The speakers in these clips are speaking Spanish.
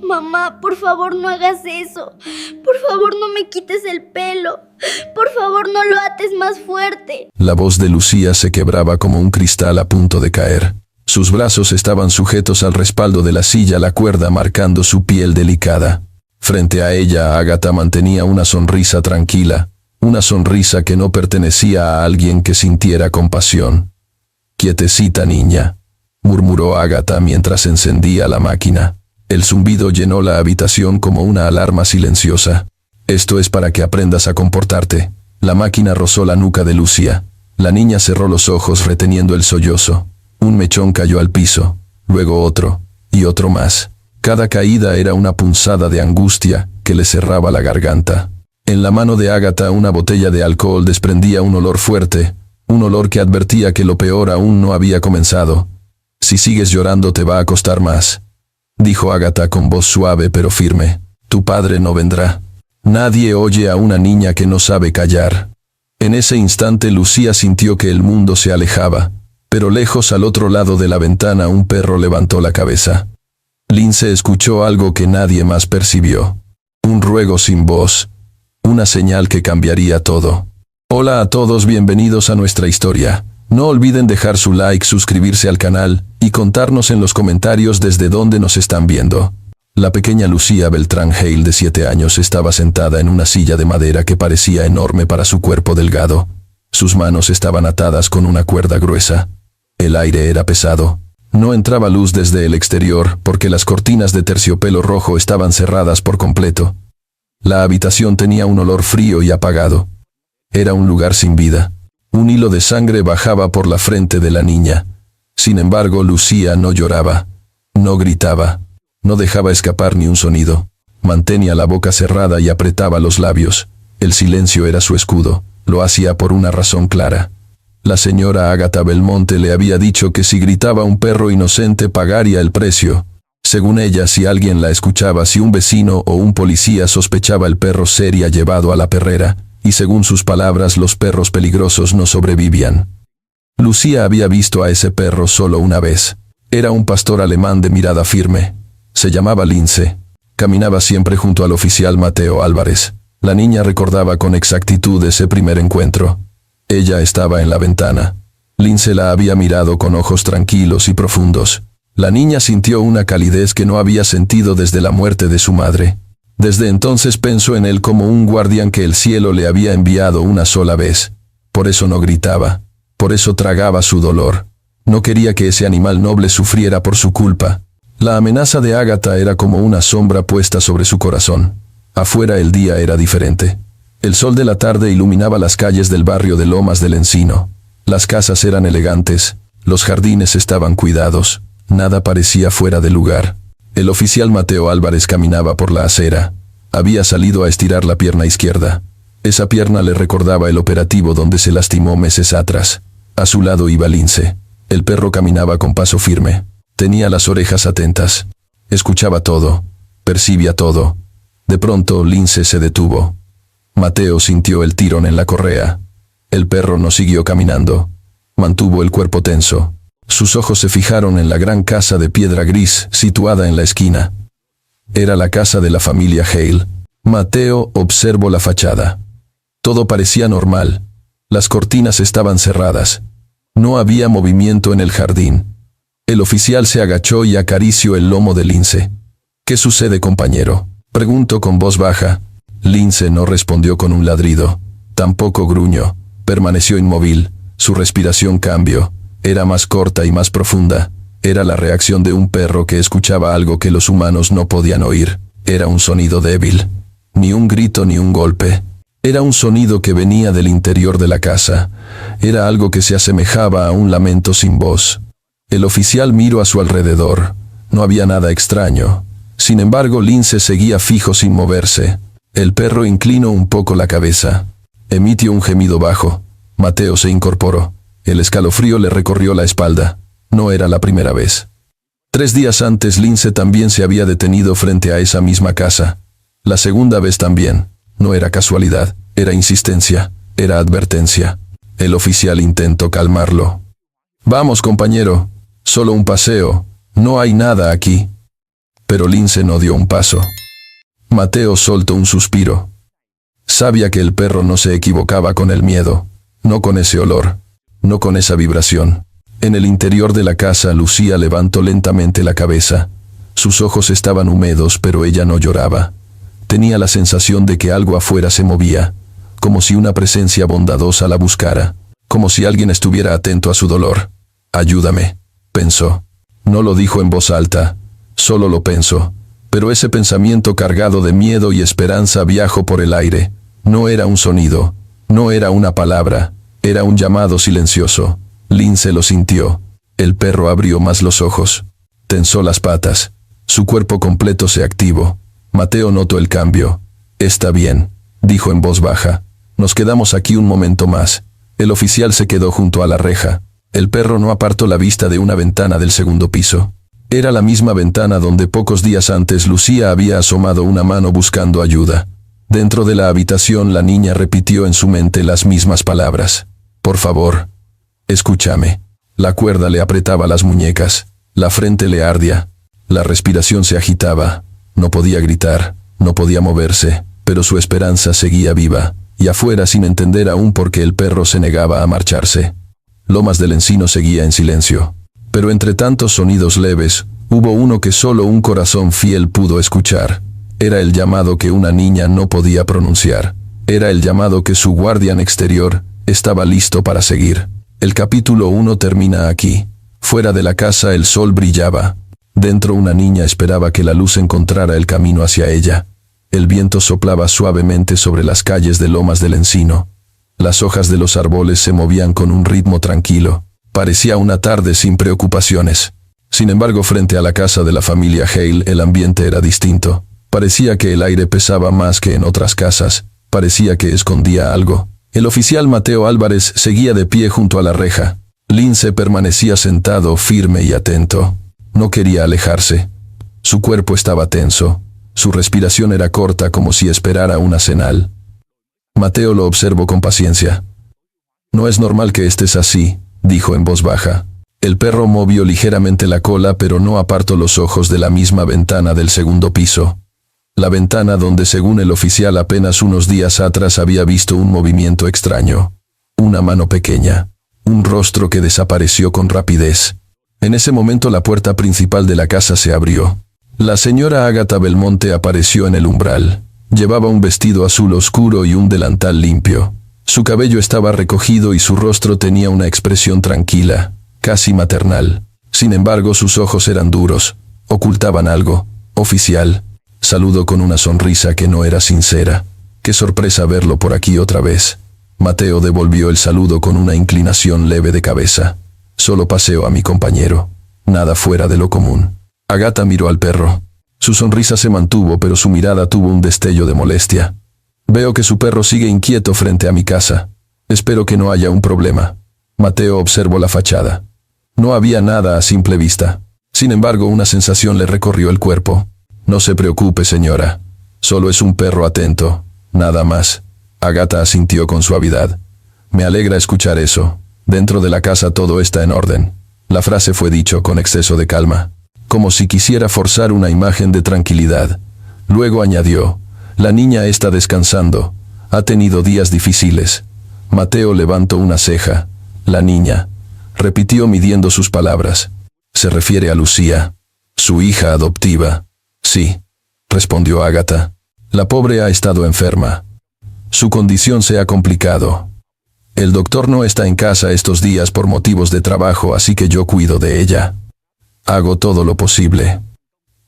Mamá, por favor no hagas eso. Por favor no me quites el pelo. Por favor no lo ates más fuerte. La voz de Lucía se quebraba como un cristal a punto de caer. Sus brazos estaban sujetos al respaldo de la silla, la cuerda marcando su piel delicada. Frente a ella, Ágata mantenía una sonrisa tranquila, una sonrisa que no pertenecía a alguien que sintiera compasión. «Quietecita, niña», murmuró Ágata mientras encendía la máquina. El zumbido llenó la habitación como una alarma silenciosa. «Esto es para que aprendas a comportarte». La máquina rozó la nuca de Lucía. La niña cerró los ojos reteniendo el sollozo. Un mechón cayó al piso, luego otro, y otro más. Cada caída era una punzada de angustia que le cerraba la garganta. En la mano de Ágata una botella de alcohol desprendía un olor fuerte, un olor que advertía que lo peor aún no había comenzado. «Si sigues llorando te va a costar más», dijo Ágata con voz suave pero firme. «Tu padre no vendrá». Nadie oye a una niña que no sabe callar. En ese instante Lucía sintió que el mundo se alejaba, pero lejos al otro lado de la ventana un perro levantó la cabeza. Lince escuchó algo que nadie más percibió. Un ruego sin voz, una señal que cambiaría todo. Hola a todos, bienvenidos a nuestra historia. No olviden dejar su like, suscribirse al canal y contarnos en los comentarios desde dónde nos están viendo. La pequeña Lucía Beltrán Hale, de 7 años, estaba sentada en una silla de madera que parecía enorme para su cuerpo delgado. Sus manos estaban atadas con una cuerda gruesa. El aire era pesado. No entraba luz desde el exterior porque las cortinas de terciopelo rojo estaban cerradas por completo. La habitación tenía un olor frío y apagado. Era un lugar sin vida. Un hilo de sangre bajaba por la frente de la niña. Sin embargo, Lucía no lloraba, no gritaba, no dejaba escapar ni un sonido. Mantenía la boca cerrada y apretaba los labios. El silencio era su escudo. Lo hacía por una razón clara. La señora Ágata Belmonte le había dicho que si gritaba un perro inocente pagaría el precio. Según ella, si alguien la escuchaba, si un vecino o un policía sospechaba, el perro sería llevado a la perrera, y según sus palabras, los perros peligrosos no sobrevivían. Lucía había visto a ese perro solo una vez. Era un pastor alemán de mirada firme. Se llamaba Lince. Caminaba siempre junto al oficial Mateo Álvarez. La niña recordaba con exactitud ese primer encuentro. Ella estaba en la ventana. Lince la había mirado con ojos tranquilos y profundos. La niña sintió una calidez que no había sentido desde la muerte de su madre. Desde entonces pensó en él como un guardián que el cielo le había enviado una sola vez. Por eso no gritaba. Por eso tragaba su dolor. No quería que ese animal noble sufriera por su culpa. La amenaza de Ágata era como una sombra puesta sobre su corazón. Afuera el día era diferente. El sol de la tarde iluminaba las calles del barrio de Lomas del Encino. Las casas eran elegantes, los jardines estaban cuidados, nada parecía fuera de lugar. El oficial Mateo Álvarez caminaba por la acera. Había salido a estirar la pierna izquierda. Esa pierna le recordaba el operativo donde se lastimó meses atrás. A su lado iba Lince. El perro caminaba con paso firme. Tenía las orejas atentas. Escuchaba todo. Percibía todo. De pronto, Lince se detuvo. Mateo sintió el tirón en la correa. El perro no siguió caminando. Mantuvo el cuerpo tenso. Sus ojos se fijaron en la gran casa de piedra gris situada en la esquina. Era la casa de la familia Hale. Mateo observó la fachada. Todo parecía normal. Las cortinas estaban cerradas. No había movimiento en el jardín. El oficial se agachó y acarició el lomo de Lince. «¿Qué sucede, compañero?», preguntó con voz baja. Lince no respondió con un ladrido. Tampoco gruñó. Permaneció inmóvil. Su respiración cambió. Era más corta y más profunda. Era la reacción de un perro que escuchaba algo que los humanos no podían oír. Era un sonido débil. Ni un grito ni un golpe. Era un sonido que venía del interior de la casa. Era algo que se asemejaba a un lamento sin voz. El oficial miró a su alrededor. No había nada extraño. Sin embargo, Lince seguía fijo sin moverse. El perro inclinó un poco la cabeza. Emitió un gemido bajo. Mateo se incorporó. El escalofrío le recorrió la espalda. No era la primera vez. 3 días antes, Lince también se había detenido frente a esa misma casa. La segunda vez también. No era casualidad, era insistencia, era advertencia. El oficial intentó calmarlo. «Vamos, compañero. Solo un paseo. No hay nada aquí». pero Lince no dio un paso. Mateo soltó un suspiro. Sabía que el perro no se equivocaba con el miedo, no con ese olor, no con esa vibración. En el interior de la casa, Lucía levantó lentamente la cabeza. Sus ojos estaban húmedos, pero ella no lloraba. Tenía la sensación de que algo afuera se movía, como si una presencia bondadosa la buscara, como si alguien estuviera atento a su dolor. «Ayúdame», pensó. No lo dijo en voz alta, solo lo pensó. Pero ese pensamiento cargado de miedo y esperanza viajó por el aire. No era un sonido, no era una palabra, era un llamado silencioso. Lince lo sintió. El perro abrió más los ojos. Tensó las patas. Su cuerpo completo se activó. Mateo notó el cambio. «Está bien», dijo en voz baja. «Nos quedamos aquí un momento más». El oficial se quedó junto a la reja. El perro no apartó la vista de una ventana del segundo piso. Era la misma ventana donde pocos días antes Lucía había asomado una mano buscando ayuda. Dentro de la habitación la niña repitió en su mente las mismas palabras. «Por favor, escúchame». La cuerda le apretaba las muñecas. La frente le ardía. La respiración se agitaba. No podía gritar, no podía moverse, pero su esperanza seguía viva, y afuera sin entender aún por qué el perro se negaba a marcharse. Lomas del Encino seguía en silencio. Pero entre tantos sonidos leves, hubo uno que solo un corazón fiel pudo escuchar. Era el llamado que una niña no podía pronunciar. Era el llamado que su guardián exterior estaba listo para seguir. El capítulo 1 termina aquí. Fuera de la casa el sol brillaba. Dentro una niña esperaba que la luz encontrara el camino hacia ella. El viento soplaba suavemente sobre las calles de Lomas del Encino. Las hojas de los árboles se movían con un ritmo tranquilo. Parecía una tarde sin preocupaciones. Sin embargo, frente a la casa de la familia Hale el ambiente era distinto. Parecía que el aire pesaba más que en otras casas. Parecía que escondía algo. El oficial Mateo Álvarez seguía de pie junto a la reja. Lince permanecía sentado, firme y atento. No quería alejarse. Su cuerpo estaba tenso. Su respiración era corta, como si esperara una señal. Mateo lo observó con paciencia. «No es normal que estés así», dijo en voz baja. El perro movió ligeramente la cola, pero no apartó los ojos de la misma ventana del segundo piso. La ventana donde, según el oficial, apenas unos días atrás había visto un movimiento extraño. Una mano pequeña. Un rostro que desapareció con rapidez. En ese momento la puerta principal de la casa se abrió. La señora Ágata Belmonte apareció en el umbral. Llevaba un vestido azul oscuro y un delantal limpio. Su cabello estaba recogido y su rostro tenía una expresión tranquila, casi maternal. Sin embargo, sus ojos eran duros, ocultaban algo. «Oficial», saludó con una sonrisa que no era sincera. «Qué sorpresa verlo por aquí otra vez». Mateo devolvió el saludo con una inclinación leve de cabeza. «Solo paseo a mi compañero. Nada fuera de lo común». Ágata miró al perro. Su sonrisa se mantuvo, pero su mirada tuvo un destello de molestia. «Veo que su perro sigue inquieto frente a mi casa. Espero que no haya un problema». Mateo observó la fachada. No había nada a simple vista. Sin embargo, una sensación le recorrió el cuerpo. «No se preocupe, señora. Solo es un perro atento. Nada más». Ágata asintió con suavidad. «Me alegra escuchar eso. Dentro de la casa todo está en orden». La frase fue dicho con exceso de calma, como si quisiera forzar una imagen de tranquilidad. Luego añadió: «La niña está descansando. Ha tenido días difíciles». Mateo levantó una ceja. «La niña», repitió midiendo sus palabras. «¿Se refiere a Lucía? ¿Su hija adoptiva?» «Sí», respondió Ágata. «La pobre ha estado enferma. Su condición se ha complicado. El doctor no está en casa estos días por motivos de trabajo, así que yo cuido de ella. Hago todo lo posible».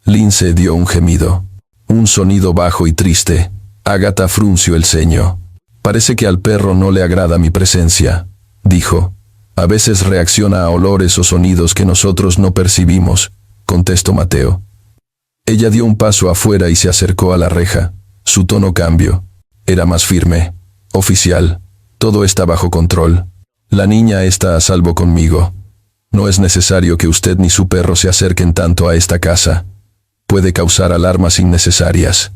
Lince dio un gemido. Un sonido bajo y triste. Ágata frunció el ceño. «Parece que al perro no le agrada mi presencia», dijo. «A veces reacciona a olores o sonidos que nosotros no percibimos», contestó Mateo. Ella dio un paso afuera y se acercó a la reja. Su tono cambió. Era más firme. «Oficial, todo está bajo control. La niña está a salvo conmigo. No es necesario que usted ni su perro se acerquen tanto a esta casa. Puede causar alarmas innecesarias».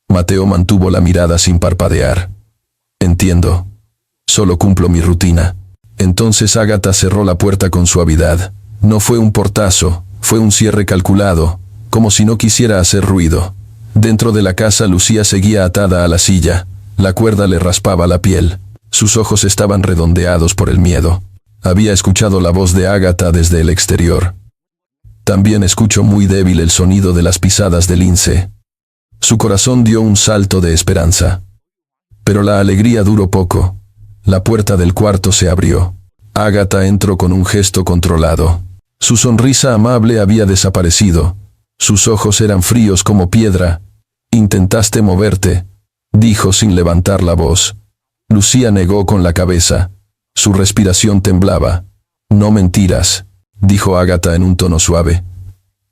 Mateo mantuvo la mirada sin parpadear. «Entiendo. Solo cumplo mi rutina». Entonces Ágata cerró la puerta con suavidad. No fue un portazo, fue un cierre calculado, como si no quisiera hacer ruido. Dentro de la casa Lucía seguía atada a la silla. La cuerda le raspaba la piel. Sus ojos estaban redondeados por el miedo. Había escuchado la voz de Ágata desde el exterior. También escuchó muy débil el sonido de las pisadas de Lince. Su corazón dio un salto de esperanza. Pero la alegría duró poco. La puerta del cuarto se abrió. Ágata entró con un gesto controlado. Su sonrisa amable había desaparecido. Sus ojos eran fríos como piedra. «Intentaste moverte», dijo sin levantar la voz. Lucía negó con la cabeza. Su respiración temblaba. «No mentiras», dijo Ágata en un tono suave.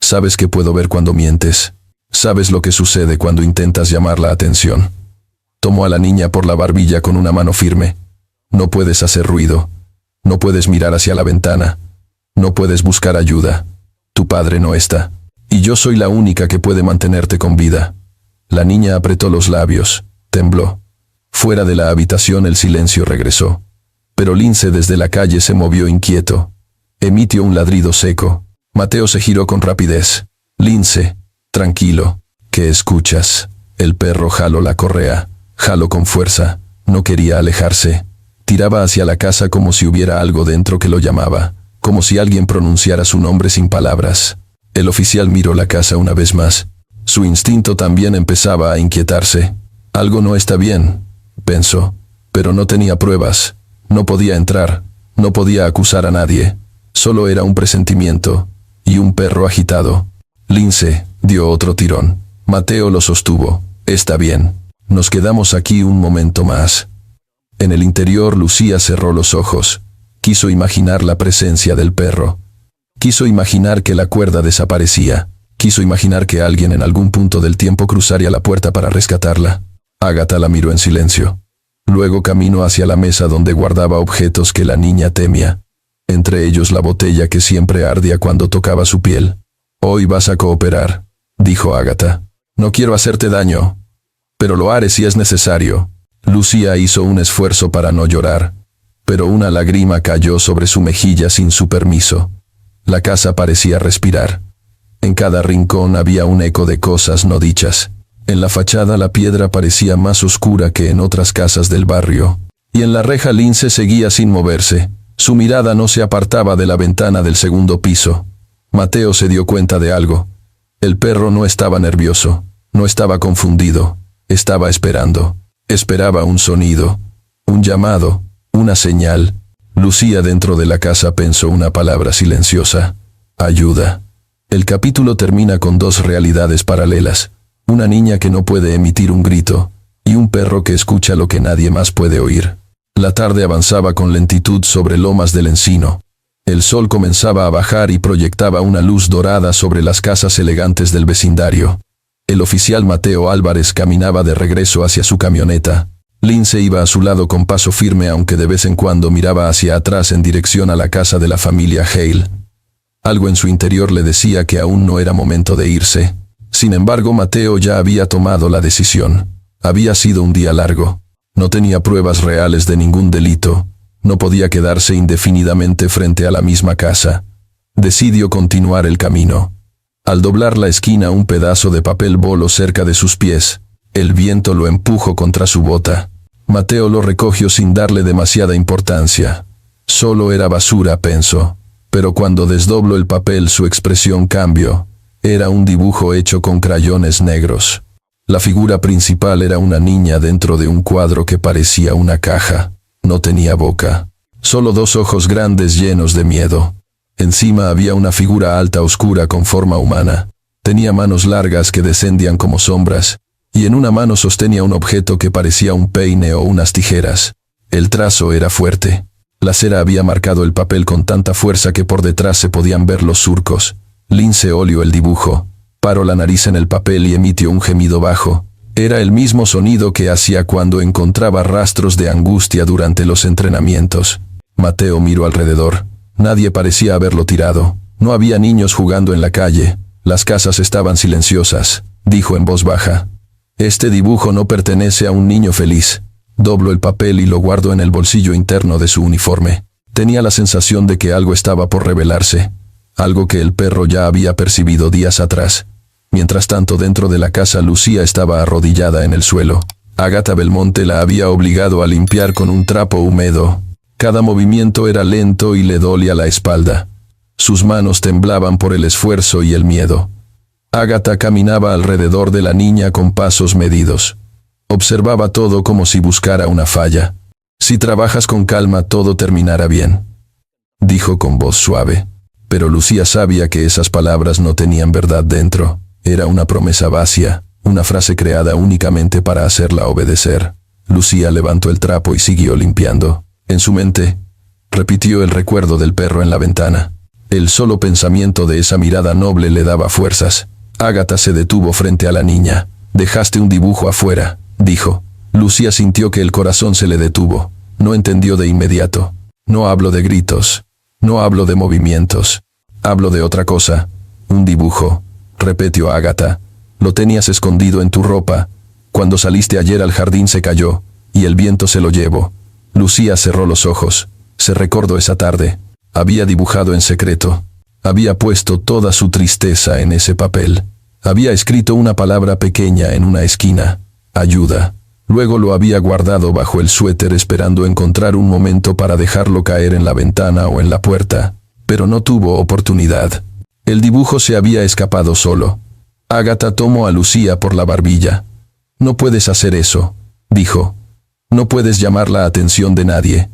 «Sabes que puedo ver cuando mientes. Sabes lo que sucede cuando intentas llamar la atención». Tomó a la niña por la barbilla con una mano firme. «No puedes hacer ruido. No puedes mirar hacia la ventana. No puedes buscar ayuda. Tu padre no está. Y yo soy la única que puede mantenerte con vida». La niña apretó los labios. Tembló. Fuera de la habitación el silencio regresó. Pero Lince desde la calle se movió inquieto. Emitió un ladrido seco. Mateo se giró con rapidez. «Lince, tranquilo. ¿Qué escuchas?» El perro jaló la correa. Jaló con fuerza. No quería alejarse. Tiraba hacia la casa como si hubiera algo dentro que lo llamaba. Como si alguien pronunciara su nombre sin palabras. El oficial miró la casa una vez más. Su instinto también empezaba a inquietarse. «Algo no está bien», pensó. Pero no tenía pruebas. No podía entrar. No podía acusar a nadie. Solo era un presentimiento. Y un perro agitado. Lince dio otro tirón. Mateo lo sostuvo. «Está bien. Nos quedamos aquí un momento más». En el interior Lucía cerró los ojos. Quiso imaginar la presencia del perro. Quiso imaginar que la cuerda desaparecía. Quiso imaginar que alguien en algún punto del tiempo cruzaría la puerta para rescatarla. Ágata la miró en silencio. Luego caminó hacia la mesa donde guardaba objetos que la niña temía. Entre ellos la botella que siempre ardía cuando tocaba su piel. «Hoy vas a cooperar», dijo Ágata. «No quiero hacerte daño, pero lo haré si es necesario». Lucía hizo un esfuerzo para no llorar, pero una lágrima cayó sobre su mejilla sin su permiso. La casa parecía respirar. En cada rincón había un eco de cosas no dichas. En la fachada la piedra parecía más oscura que en otras casas del barrio. Y en la reja Lince seguía sin moverse. Su mirada no se apartaba de la ventana del segundo piso. Mateo se dio cuenta de algo. El perro no estaba nervioso, no estaba confundido, estaba esperando. Esperaba un sonido, un llamado, una señal. Lucía dentro de la casa pensó una palabra silenciosa: ayuda. El capítulo termina con dos realidades paralelas: una niña que no puede emitir un grito, y un perro que escucha lo que nadie más puede oír. La tarde avanzaba con lentitud sobre lomas del encino. El sol comenzaba a bajar y proyectaba una luz dorada sobre las casas elegantes del vecindario. El oficial Mateo Álvarez caminaba de regreso hacia su camioneta. Lince iba a su lado con paso firme, aunque de vez en cuando miraba hacia atrás en dirección a la casa de la familia Hale. Algo en su interior le decía que aún no era momento de irse. Sin embargo, Mateo ya había tomado la decisión. Había sido un día largo. No tenía pruebas reales de ningún delito. No podía quedarse indefinidamente frente a la misma casa. Decidió continuar el camino. Al doblar la esquina, un pedazo de papel voló cerca de sus pies. El viento lo empujó contra su bota. Mateo lo recogió sin darle demasiada importancia. Solo era basura, pensó. Pero cuando desdobló el papel, su expresión cambió. Era un dibujo hecho con crayones negros. La figura principal era una niña dentro de un cuadro que parecía una caja. No tenía boca. Solo dos ojos grandes llenos de miedo. Encima había una figura alta oscura con forma humana. Tenía manos largas que descendían como sombras, y en una mano sostenía un objeto que parecía un peine o unas tijeras. El trazo era fuerte. La cera había marcado el papel con tanta fuerza que por detrás se podían ver los surcos. Lince olió el dibujo. Paró la nariz en el papel y emitió un gemido bajo. Era el mismo sonido que hacía cuando encontraba rastros de angustia durante los entrenamientos. Mateo miró alrededor. Nadie parecía haberlo tirado. No había niños jugando en la calle. Las casas estaban silenciosas, dijo en voz baja. Este dibujo no pertenece a un niño feliz. Dobló el papel y lo guardó en el bolsillo interno de su uniforme. Tenía la sensación de que algo estaba por revelarse. Algo que el perro ya había percibido días atrás. Mientras tanto, dentro de la casa, Lucía estaba arrodillada en el suelo. Agatha Belmonte la había obligado a limpiar con un trapo húmedo. Cada movimiento era lento y le dolía la espalda. Sus manos temblaban por el esfuerzo y el miedo. Agatha caminaba alrededor de la niña con pasos medidos. Observaba todo como si buscara una falla. «Si trabajas con calma, todo terminará bien», dijo con voz suave. Pero Lucía sabía que esas palabras no tenían verdad dentro. Era una promesa vacía, una frase creada únicamente para hacerla obedecer. Lucía levantó el trapo y siguió limpiando. En su mente, repitió el recuerdo del perro en la ventana. El solo pensamiento de esa mirada noble le daba fuerzas. Agatha se detuvo frente a la niña. «Dejaste un dibujo afuera», dijo. Lucía sintió que el corazón se le detuvo. No entendió de inmediato. «No hablo de gritos. No hablo de movimientos. Hablo de otra cosa. Un dibujo», repitió Agatha. «Lo tenías escondido en tu ropa. Cuando saliste ayer al jardín se cayó, y el viento se lo llevó». Lucía cerró los ojos. Se recordó esa tarde. Había dibujado en secreto. Había puesto toda su tristeza en ese papel. Había escrito una palabra pequeña en una esquina: «Ayuda». Luego lo había guardado bajo el suéter esperando encontrar un momento para dejarlo caer en la ventana o en la puerta. Pero no tuvo oportunidad. El dibujo se había escapado solo. Agatha tomó a Lucía por la barbilla. «No puedes hacer eso», dijo. «No puedes llamar la atención de nadie.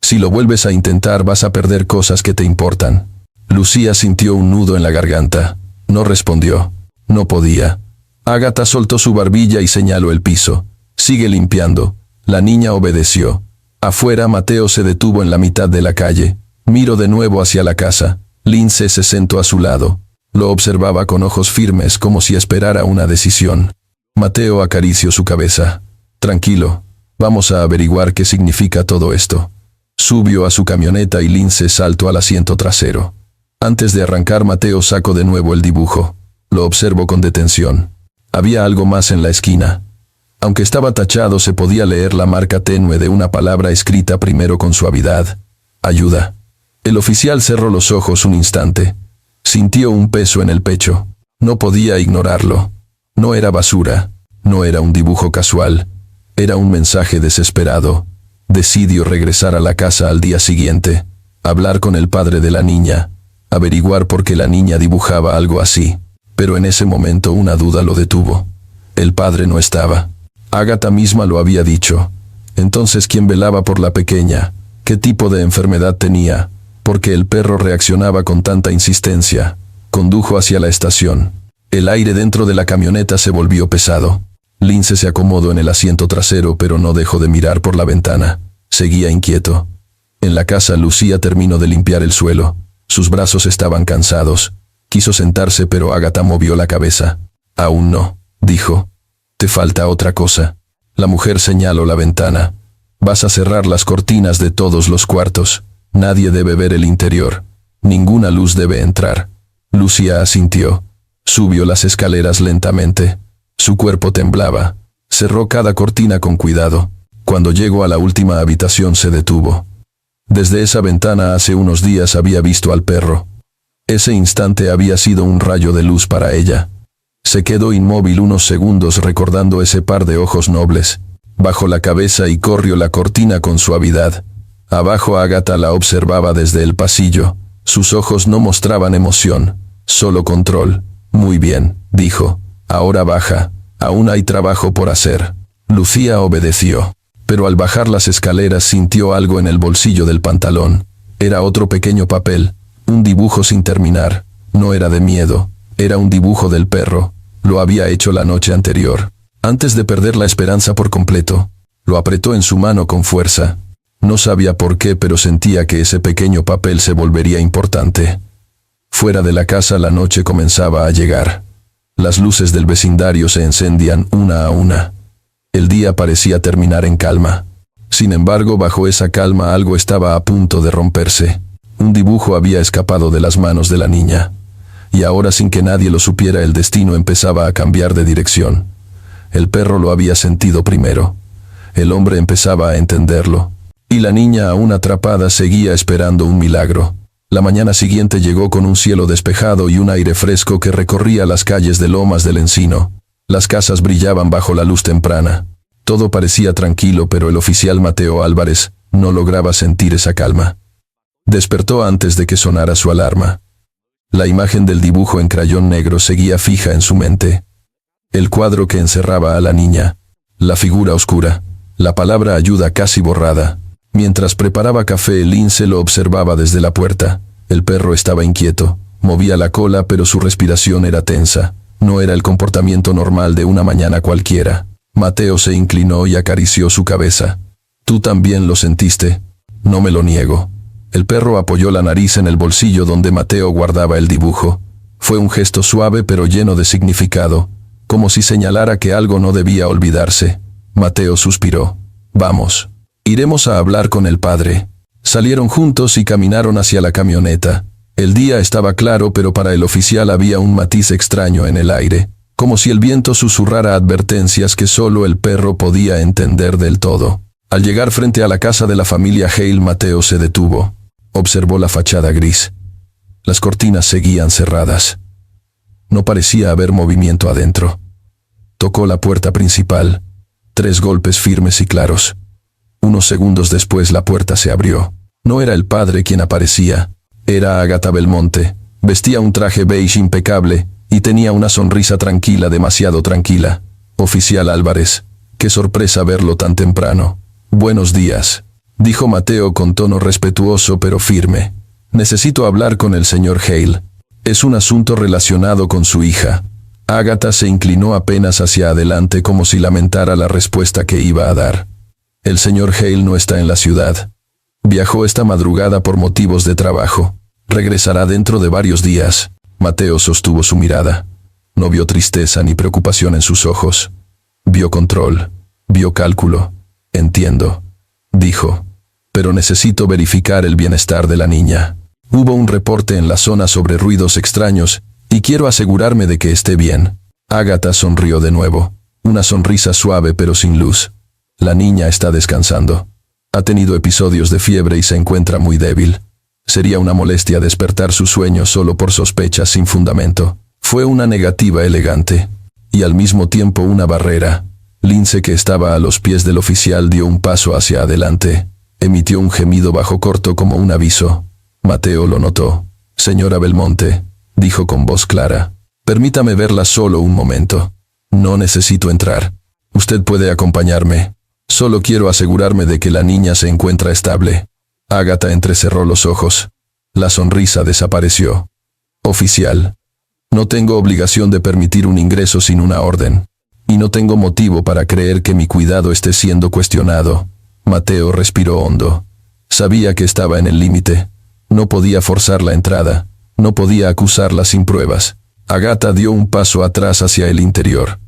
Si lo vuelves a intentar vas a perder cosas que te importan». Lucía sintió un nudo en la garganta. No respondió. No podía. Agatha soltó su barbilla y señaló el piso. «Sigue limpiando». La niña obedeció. Afuera, Mateo se detuvo en la mitad de la calle. Miró de nuevo hacia la casa. Lince se sentó a su lado. Lo observaba con ojos firmes como si esperara una decisión. Mateo acarició su cabeza. «Tranquilo. Vamos a averiguar qué significa todo esto». Subió a su camioneta y Lince saltó al asiento trasero. Antes de arrancar, Mateo sacó de nuevo el dibujo. Lo observó con detención. Había algo más en la esquina. Aunque estaba tachado, se podía leer la marca tenue de una palabra escrita primero con suavidad: «Ayuda». El oficial cerró los ojos un instante. Sintió un peso en el pecho. No podía ignorarlo. No era basura. No era un dibujo casual. Era un mensaje desesperado. Decidió regresar a la casa al día siguiente, hablar con el padre de la niña, averiguar por qué la niña dibujaba algo así. Pero en ese momento una duda lo detuvo. El padre no estaba. Agatha misma lo había dicho. Entonces, ¿quién velaba por la pequeña? ¿Qué tipo de enfermedad tenía? ¿Por qué el perro reaccionaba con tanta insistencia? Condujo hacia la estación. El aire dentro de la camioneta se volvió pesado. Lince se acomodó en el asiento trasero, pero no dejó de mirar por la ventana. Seguía inquieto. En la casa, Lucía terminó de limpiar el suelo. Sus brazos estaban cansados. Quiso sentarse, pero Agatha movió la cabeza. «Aún no», dijo. «Te falta otra cosa». La mujer señaló la ventana. «Vas a cerrar las cortinas de todos los cuartos. Nadie debe ver el interior. Ninguna luz debe entrar». Lucía asintió. Subió las escaleras lentamente. Su cuerpo temblaba. Cerró cada cortina con cuidado. Cuando llegó a la última habitación se detuvo. Desde esa ventana hace unos días había visto al perro. Ese instante había sido un rayo de luz para ella. Se quedó inmóvil unos segundos recordando ese par de ojos nobles. Bajó la cabeza y corrió la cortina con suavidad. Abajo, Agatha la observaba desde el pasillo. Sus ojos no mostraban emoción, solo control. «Muy bien», dijo. «Ahora baja. Aún hay trabajo por hacer». Lucía obedeció. Pero al bajar las escaleras sintió algo en el bolsillo del pantalón. Era otro pequeño papel, un dibujo sin terminar. No era de miedo, era un dibujo del perro. Lo había hecho la noche anterior. Antes de perder la esperanza por completo, lo apretó en su mano con fuerza. No sabía por qué, pero sentía que ese pequeño papel se volvería importante. Fuera de la casa la noche comenzaba a llegar. Las luces del vecindario se encendían una a una. El día parecía terminar en calma. Sin embargo, bajo esa calma algo estaba a punto de romperse. Un dibujo había escapado de las manos de la niña. Y ahora, sin que nadie lo supiera, el destino empezaba a cambiar de dirección. El perro lo había sentido primero. El hombre empezaba a entenderlo. Y la niña, aún atrapada, seguía esperando un milagro. La mañana siguiente llegó con un cielo despejado y un aire fresco que recorría las calles de Lomas del Encino. Las casas brillaban bajo la luz temprana. Todo parecía tranquilo, pero el oficial Mateo Álvarez no lograba sentir esa calma. Despertó antes de que sonara su alarma. La imagen del dibujo en crayón negro seguía fija en su mente. El cuadro que encerraba a la niña, la figura oscura, la palabra ayuda casi borrada. Mientras preparaba café, Lince lo observaba desde la puerta. El perro estaba inquieto, movía la cola, pero su respiración era tensa. No era el comportamiento normal de una mañana cualquiera. Mateo se inclinó y acarició su cabeza. «¿Tú también lo sentiste?» «No me lo niego». El perro apoyó la nariz en el bolsillo donde Mateo guardaba el dibujo. Fue un gesto suave pero lleno de significado, como si señalara que algo no debía olvidarse. Mateo suspiró. «Vamos. Iremos a hablar con el padre». Salieron juntos y caminaron hacia la camioneta. El día estaba claro, pero para el oficial había un matiz extraño en el aire, como si el viento susurrara advertencias que solo el perro podía entender del todo. Al llegar frente a la casa de la familia Hale, Mateo se detuvo. Observó la fachada gris. Las cortinas seguían cerradas. No parecía haber movimiento adentro. Tocó la puerta principal. 3 golpes firmes y claros. Unos segundos después la puerta se abrió. No era el padre quien aparecía. Era Ágata Belmonte. Vestía un traje beige impecable y tenía una sonrisa tranquila, demasiado tranquila. «Oficial Álvarez, qué sorpresa verlo tan temprano». «Buenos días», dijo Mateo con tono respetuoso pero firme. «Necesito hablar con el señor Hale. Es un asunto relacionado con su hija». Ágata se inclinó apenas hacia adelante como si lamentara la respuesta que iba a dar. «El señor Hale no está en la ciudad. Viajó esta madrugada por motivos de trabajo. Regresará dentro de varios días». Mateo sostuvo su mirada. No vio tristeza ni preocupación en sus ojos. Vio control. Vio cálculo. «Entiendo», dijo. «Pero necesito verificar el bienestar de la niña. Hubo un reporte en la zona sobre ruidos extraños y quiero asegurarme de que esté bien». Ágata sonrió de nuevo. Una sonrisa suave pero sin luz. «La niña está descansando. Ha tenido episodios de fiebre y se encuentra muy débil. Sería una molestia despertar su sueño solo por sospechas sin fundamento». Fue una negativa elegante y al mismo tiempo una barrera. Lince, que estaba a los pies del oficial, dio un paso hacia adelante. Emitió un gemido bajo corto como un aviso. Mateo lo notó. «Señora Belmonte», dijo con voz clara, «permítame verla solo un momento». «No necesito entrar. Usted puede acompañarme. Solo quiero asegurarme de que la niña se encuentra estable». Ágata entrecerró los ojos. La sonrisa desapareció. «Oficial, no tengo obligación de permitir un ingreso sin una orden. Y no tengo motivo para creer que mi cuidado esté siendo cuestionado». Mateo respiró hondo. Sabía que estaba en el límite. No podía forzar la entrada. No podía acusarla sin pruebas. Ágata dio un paso atrás hacia el interior.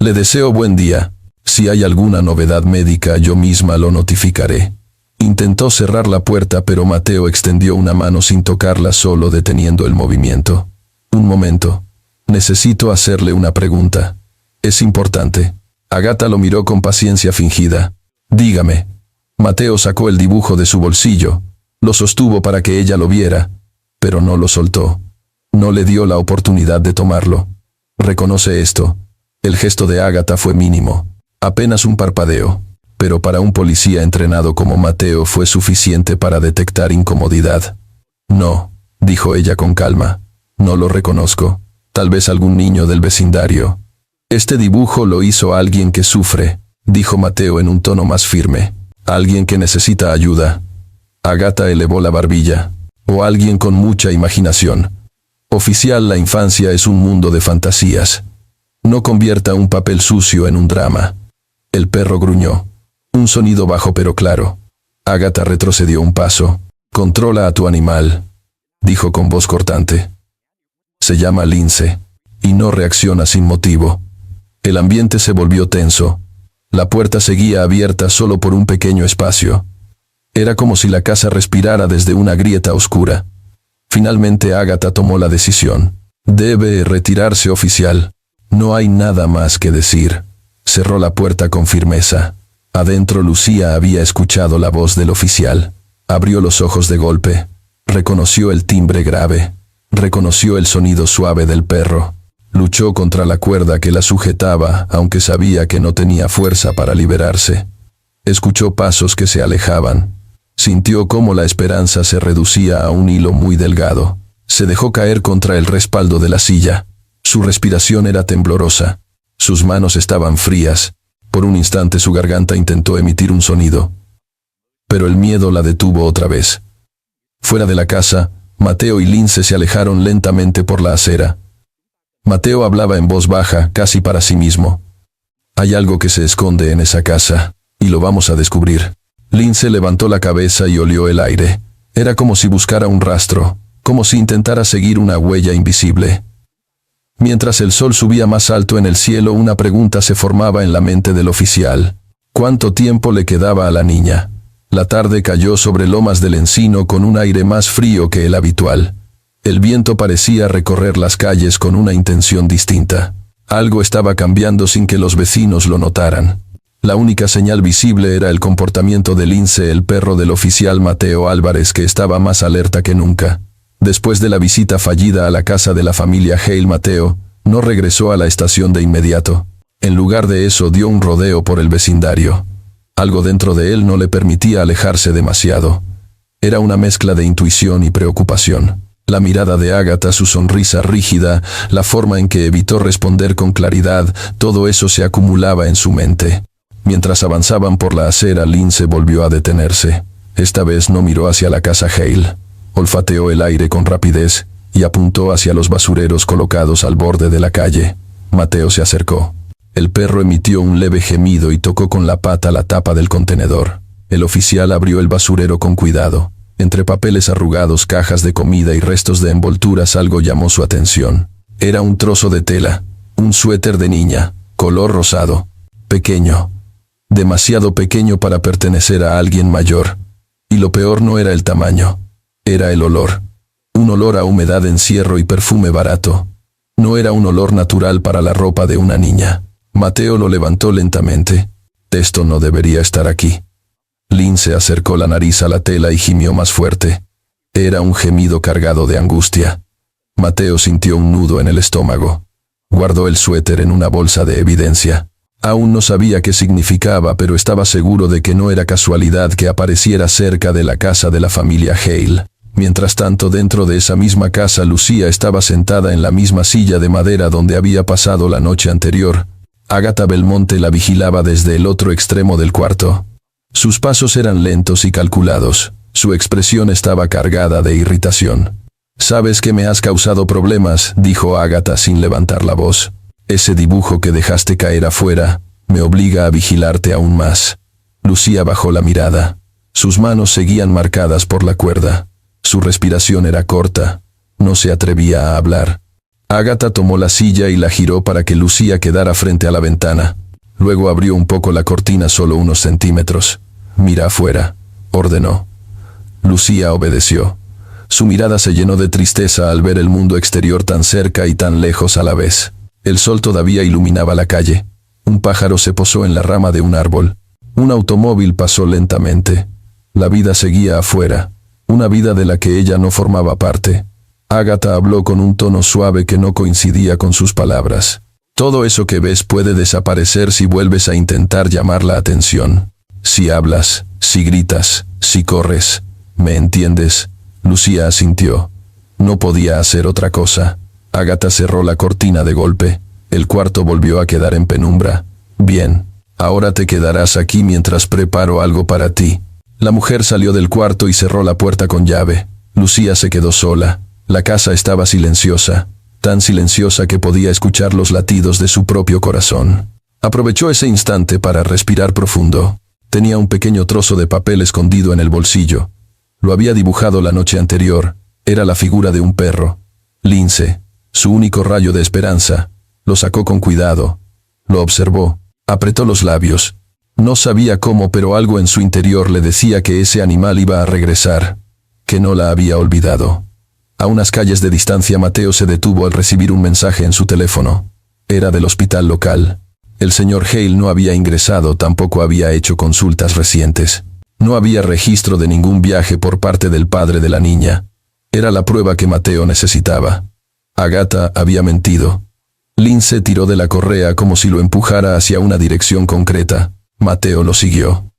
«Le deseo buen día. Si hay alguna novedad médica, yo misma lo notificaré». Intentó cerrar la puerta, pero Mateo extendió una mano sin tocarla, solo deteniendo el movimiento. «Un momento. Necesito hacerle una pregunta. Es importante». Ágata lo miró con paciencia fingida. «Dígame». Mateo sacó el dibujo de su bolsillo. Lo sostuvo para que ella lo viera, pero no lo soltó. No le dio la oportunidad de tomarlo. «¿Reconoce esto?» El gesto de Ágata fue mínimo. Apenas un parpadeo. Pero para un policía entrenado como Mateo fue suficiente para detectar incomodidad. «No», dijo ella con calma. «No lo reconozco. Tal vez algún niño del vecindario». «Este dibujo lo hizo alguien que sufre», dijo Mateo en un tono más firme. «Alguien que necesita ayuda». Ágata elevó la barbilla. «O alguien con mucha imaginación». «Oficial, la infancia es un mundo de fantasías. No convierta un papel sucio en un drama». El perro gruñó. Un sonido bajo pero claro. Ágata retrocedió un paso. «Controla a tu animal», dijo con voz cortante. «Se llama Lince y no reacciona sin motivo». El ambiente se volvió tenso. La puerta seguía abierta solo por un pequeño espacio. Era como si la casa respirara desde una grieta oscura. Finalmente Ágata tomó la decisión. «Debe retirarse, oficial. No hay nada más que decir». Cerró la puerta con firmeza. Adentro Lucía había escuchado la voz del oficial. Abrió los ojos de golpe. Reconoció el timbre grave. Reconoció el sonido suave del perro. Luchó contra la cuerda que la sujetaba, aunque sabía que no tenía fuerza para liberarse. Escuchó pasos que se alejaban. Sintió cómo la esperanza se reducía a un hilo muy delgado. Se dejó caer contra el respaldo de la silla. Su respiración era temblorosa. Sus manos estaban frías. Por un instante su garganta intentó emitir un sonido. Pero el miedo la detuvo otra vez. Fuera de la casa, Mateo y Lince se alejaron lentamente por la acera. Mateo hablaba en voz baja, casi para sí mismo. Hay algo que se esconde en esa casa, y lo vamos a descubrir. Lince levantó la cabeza y olió el aire. Era como si buscara un rastro, como si intentara seguir una huella invisible. Mientras el sol subía más alto en el cielo, una pregunta se formaba en la mente del oficial. ¿Cuánto tiempo le quedaba a la niña? La tarde cayó sobre Lomas del Encino con un aire más frío que el habitual. El viento parecía recorrer las calles con una intención distinta. Algo estaba cambiando sin que los vecinos lo notaran. La única señal visible era el comportamiento de Lince, el perro del oficial Mateo Álvarez, que estaba más alerta que nunca. Después de la visita fallida a la casa de la familia Hale, Mateo no regresó a la estación de inmediato. En lugar de eso, dio un rodeo por el vecindario. Algo dentro de él no le permitía alejarse demasiado. Era una mezcla de intuición y preocupación. La mirada de Ágata, su sonrisa rígida, la forma en que evitó responder con claridad, todo eso se acumulaba en su mente. Mientras avanzaban por la acera, Lince volvió a detenerse. Esta vez no miró hacia la casa Hale. Olfateó el aire con rapidez y apuntó hacia los basureros colocados al borde de la calle. Mateo se acercó. El perro emitió un leve gemido y tocó con la pata la tapa del contenedor. El oficial abrió el basurero con cuidado. Entre papeles arrugados, cajas de comida y restos de envolturas, algo llamó su atención. Era un trozo de tela, un suéter de niña, color rosado. Pequeño. Demasiado pequeño para pertenecer a alguien mayor. Y lo peor no era el tamaño. Era el olor. Un olor a humedad, encierro y perfume barato. No era un olor natural para la ropa de una niña. Mateo lo levantó lentamente. Esto no debería estar aquí. Lince acercó la nariz a la tela y gimió más fuerte. Era un gemido cargado de angustia. Mateo sintió un nudo en el estómago. Guardó el suéter en una bolsa de evidencia. Aún no sabía qué significaba, pero estaba seguro de que no era casualidad que apareciera cerca de la casa de la familia Hale. Mientras tanto, dentro de esa misma casa, Lucía estaba sentada en la misma silla de madera donde había pasado la noche anterior. Ágata Belmonte la vigilaba desde el otro extremo del cuarto. Sus pasos eran lentos y calculados. Su expresión estaba cargada de irritación. «Sabes que me has causado problemas», dijo Ágata sin levantar la voz. «Ese dibujo que dejaste caer afuera me obliga a vigilarte aún más». Lucía bajó la mirada. Sus manos seguían marcadas por la cuerda. Su respiración era corta. No se atrevía a hablar. Ágata tomó la silla y la giró para que Lucía quedara frente a la ventana. Luego abrió un poco la cortina, solo unos centímetros. «Mira afuera», ordenó. Lucía obedeció. Su mirada se llenó de tristeza al ver el mundo exterior tan cerca y tan lejos a la vez. El sol todavía iluminaba la calle. Un pájaro se posó en la rama de un árbol. Un automóvil pasó lentamente. La vida seguía afuera. Una vida de la que ella no formaba parte. Ágata habló con un tono suave que no coincidía con sus palabras. «Todo eso que ves puede desaparecer si vuelves a intentar llamar la atención. Si hablas, si gritas, si corres. ¿Me entiendes?». Lucía asintió. No podía hacer otra cosa. Ágata cerró la cortina de golpe. El cuarto volvió a quedar en penumbra. «Bien, ahora te quedarás aquí mientras preparo algo para ti». La mujer salió del cuarto y cerró la puerta con llave. Lucía se quedó sola. La casa estaba silenciosa, tan silenciosa que podía escuchar los latidos de su propio corazón. Aprovechó ese instante para respirar profundo. Tenía un pequeño trozo de papel escondido en el bolsillo. Lo había dibujado la noche anterior. Era la figura de un perro. Lince, su único rayo de esperanza. Lo sacó con cuidado. Lo observó. Apretó los labios. No sabía cómo, pero algo en su interior le decía que ese animal iba a regresar, que no la había olvidado. A unas calles de distancia, Mateo se detuvo al recibir un mensaje en su teléfono. Era del hospital local. El señor Hale no había ingresado, tampoco había hecho consultas recientes. No había registro de ningún viaje por parte del padre de la niña. Era la prueba que Mateo necesitaba. Agatha había mentido. Lince tiró de la correa como si lo empujara hacia una dirección concreta. Mateo lo siguió.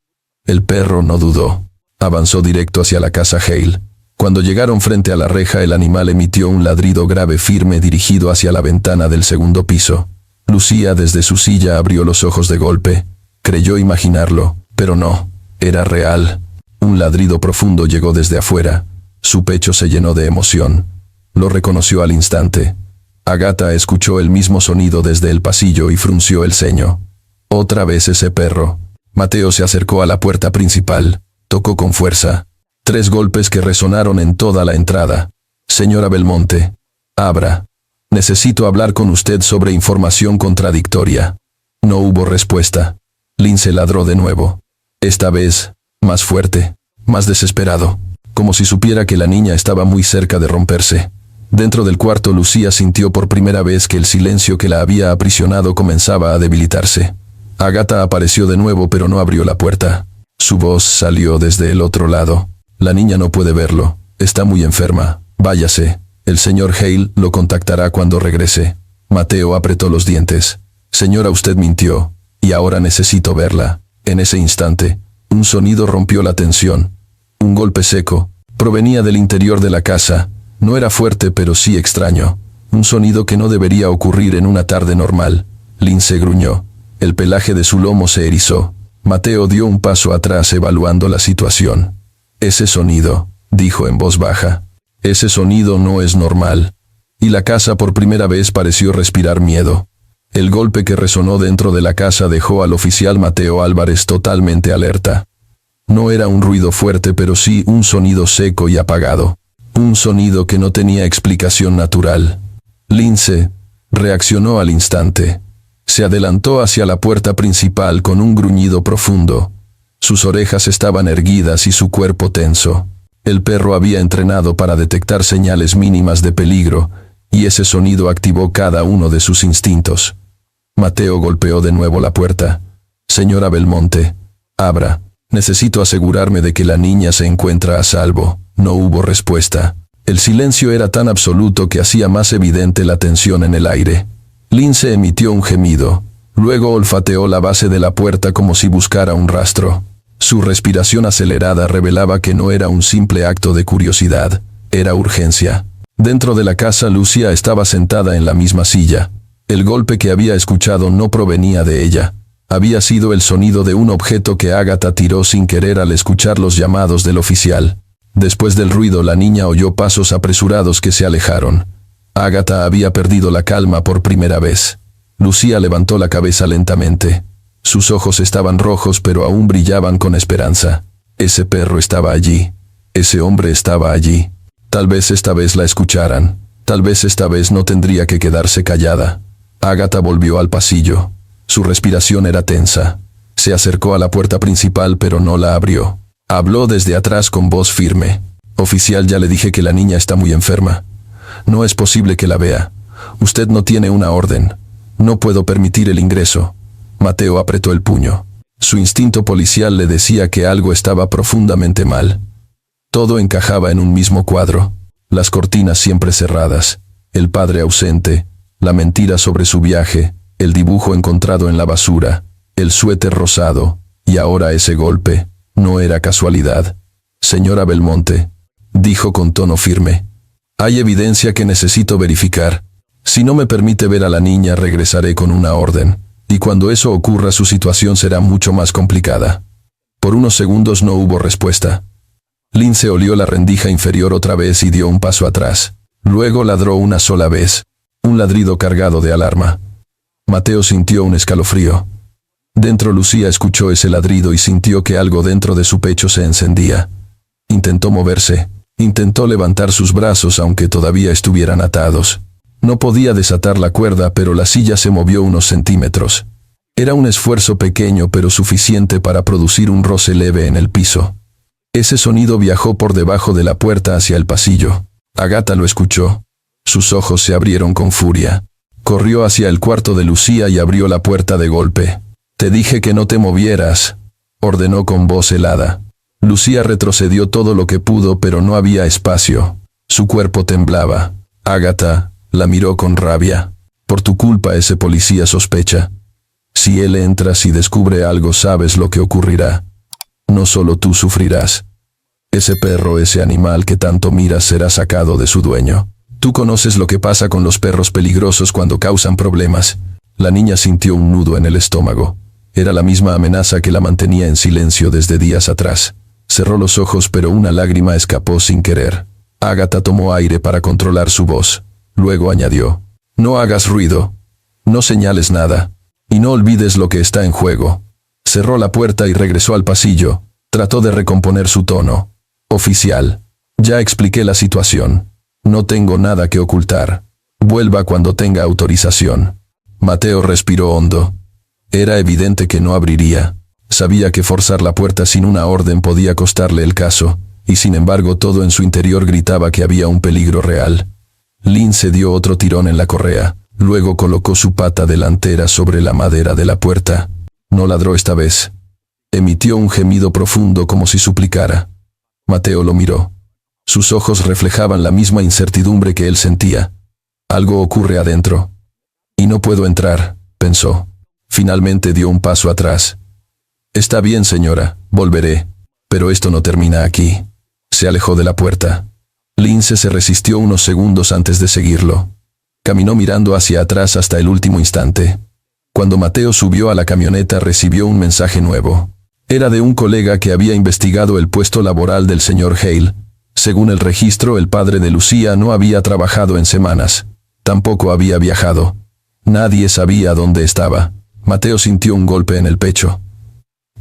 El perro no dudó. Avanzó directo hacia la casa Hale. Cuando llegaron frente a la reja, el animal emitió un ladrido grave firme dirigido hacia la ventana del segundo piso. Lucía desde su silla abrió los ojos de golpe. Creyó imaginarlo, pero no, era real. Un ladrido profundo llegó desde afuera. Su pecho se llenó de emoción. Lo reconoció al instante. Agatha escuchó el mismo sonido desde el pasillo y frunció el ceño. Otra vez ese perro. Mateo se acercó a la puerta principal. Tocó con fuerza. 3 golpes que resonaron en toda la entrada. Señora Belmonte, abra. Necesito hablar con usted sobre información contradictoria. No hubo respuesta. Lince ladró de nuevo. Esta vez, más fuerte, más desesperado, como si supiera que la niña estaba muy cerca de romperse. Dentro del cuarto, Lucía sintió por primera vez que el silencio que la había aprisionado comenzaba a debilitarse. Agatha apareció de nuevo, pero no abrió la puerta. Su voz salió desde el otro lado. La niña no puede verlo. Está muy enferma. Váyase. El señor Hale lo contactará cuando regrese. Mateo apretó los dientes. Señora, usted mintió. Y ahora necesito verla. En ese instante, un sonido rompió la tensión. Un golpe seco. Provenía del interior de la casa. No era fuerte, pero sí extraño. Un sonido que no debería ocurrir en una tarde normal. Lince gruñó. El pelaje de su lomo se erizó. Mateo dio un paso atrás evaluando la situación. Ese sonido, dijo en voz baja. Ese sonido no es normal. Y la casa por primera vez pareció respirar miedo. El golpe que resonó dentro de la casa dejó al oficial Mateo Álvarez totalmente alerta. No era un ruido fuerte, pero sí un sonido seco y apagado. Un sonido que no tenía explicación natural. Lince reaccionó al instante. Se adelantó hacia la puerta principal con un gruñido profundo. Sus orejas estaban erguidas y su cuerpo tenso. El perro había entrenado para detectar señales mínimas de peligro, y ese sonido activó cada uno de sus instintos. Mateo golpeó de nuevo la puerta. Señora Belmonte, abra. Necesito asegurarme de que la niña se encuentra a salvo. No hubo respuesta. El silencio era tan absoluto que hacía más evidente la tensión en el aire. Lince emitió un gemido. Luego olfateó la base de la puerta como si buscara un rastro. Su respiración acelerada revelaba que no era un simple acto de curiosidad, era urgencia. Dentro de la casa, Lucía estaba sentada en la misma silla. El golpe que había escuchado no provenía de ella. Había sido el sonido de un objeto que Agatha tiró sin querer al escuchar los llamados del oficial. Después del ruido, la niña oyó pasos apresurados que se alejaron. Agatha había perdido la calma por primera vez. Lucía levantó la cabeza lentamente. Sus ojos estaban rojos, pero aún brillaban con esperanza. Ese perro estaba allí. Ese hombre estaba allí. Tal vez esta vez la escucharan. Tal vez esta vez no tendría que quedarse callada. Agatha volvió al pasillo. Su respiración era tensa. Se acercó a la puerta principal, pero no la abrió. Habló desde atrás con voz firme. Oficial, ya le dije que la niña está muy enferma. No es posible que la vea. Usted no tiene una orden. No puedo permitir el ingreso. Mateo apretó el puño. Su instinto policial le decía que algo estaba profundamente mal. Todo encajaba en un mismo cuadro. Las cortinas siempre cerradas, el padre ausente, la mentira sobre su viaje, el dibujo encontrado en la basura, el suéter rosado, y ahora ese golpe. No era casualidad. Señora Belmonte, dijo con tono firme. Hay evidencia que necesito verificar. Si no me permite ver a la niña, regresaré con una orden. Y cuando eso ocurra, su situación será mucho más complicada. Por unos segundos no hubo respuesta. Lince olió la rendija inferior otra vez y dio un paso atrás. Luego ladró una sola vez. Un ladrido cargado de alarma. Mateo sintió un escalofrío. Dentro, Lucía escuchó ese ladrido y sintió que algo dentro de su pecho se encendía. Intentó moverse. Intentó levantar sus brazos aunque todavía estuvieran atados. No podía desatar la cuerda, pero la silla se movió unos centímetros. Era un esfuerzo pequeño, pero suficiente para producir un roce leve en el piso. Ese sonido viajó por debajo de la puerta hacia el pasillo. Agatha lo escuchó. Sus ojos se abrieron con furia. Corrió hacia el cuarto de Lucía y abrió la puerta de golpe. «Te dije que no te movieras», ordenó con voz helada. Lucía retrocedió todo lo que pudo, pero no había espacio. Su cuerpo temblaba. Agatha la miró con rabia. Por tu culpa ese policía sospecha. Si él entra y descubre algo, sabes lo que ocurrirá. No solo tú sufrirás. Ese perro, ese animal que tanto miras, será sacado de su dueño. Tú conoces lo que pasa con los perros peligrosos cuando causan problemas. La niña sintió un nudo en el estómago. Era la misma amenaza que la mantenía en silencio desde días atrás. Cerró los ojos, pero una lágrima escapó sin querer. Agatha tomó aire para controlar su voz. Luego añadió: no hagas ruido. No señales nada. Y no olvides lo que está en juego. Cerró la puerta y regresó al pasillo. Trató de recomponer su tono. Oficial, ya expliqué la situación. No tengo nada que ocultar. Vuelva cuando tenga autorización. Mateo respiró hondo. Era evidente que no abriría. Sabía que forzar la puerta sin una orden podía costarle el caso, y sin embargo todo en su interior gritaba que había un peligro real. Lince dio otro tirón en la correa. Luego colocó su pata delantera sobre la madera de la puerta. No ladró esta vez. Emitió un gemido profundo como si suplicara. Mateo lo miró. Sus ojos reflejaban la misma incertidumbre que él sentía. Algo ocurre adentro. Y no puedo entrar, pensó. Finalmente dio un paso atrás. Está bien, señora, volveré. Pero esto no termina aquí. Se alejó de la puerta. Lince se resistió unos segundos antes de seguirlo. Caminó mirando hacia atrás hasta el último instante. Cuando Mateo subió a la camioneta, recibió un mensaje nuevo. Era de un colega que había investigado el puesto laboral del señor Hale. Según el registro, el padre de Lucía no había trabajado en semanas. Tampoco había viajado. Nadie sabía dónde estaba. Mateo sintió un golpe en el pecho.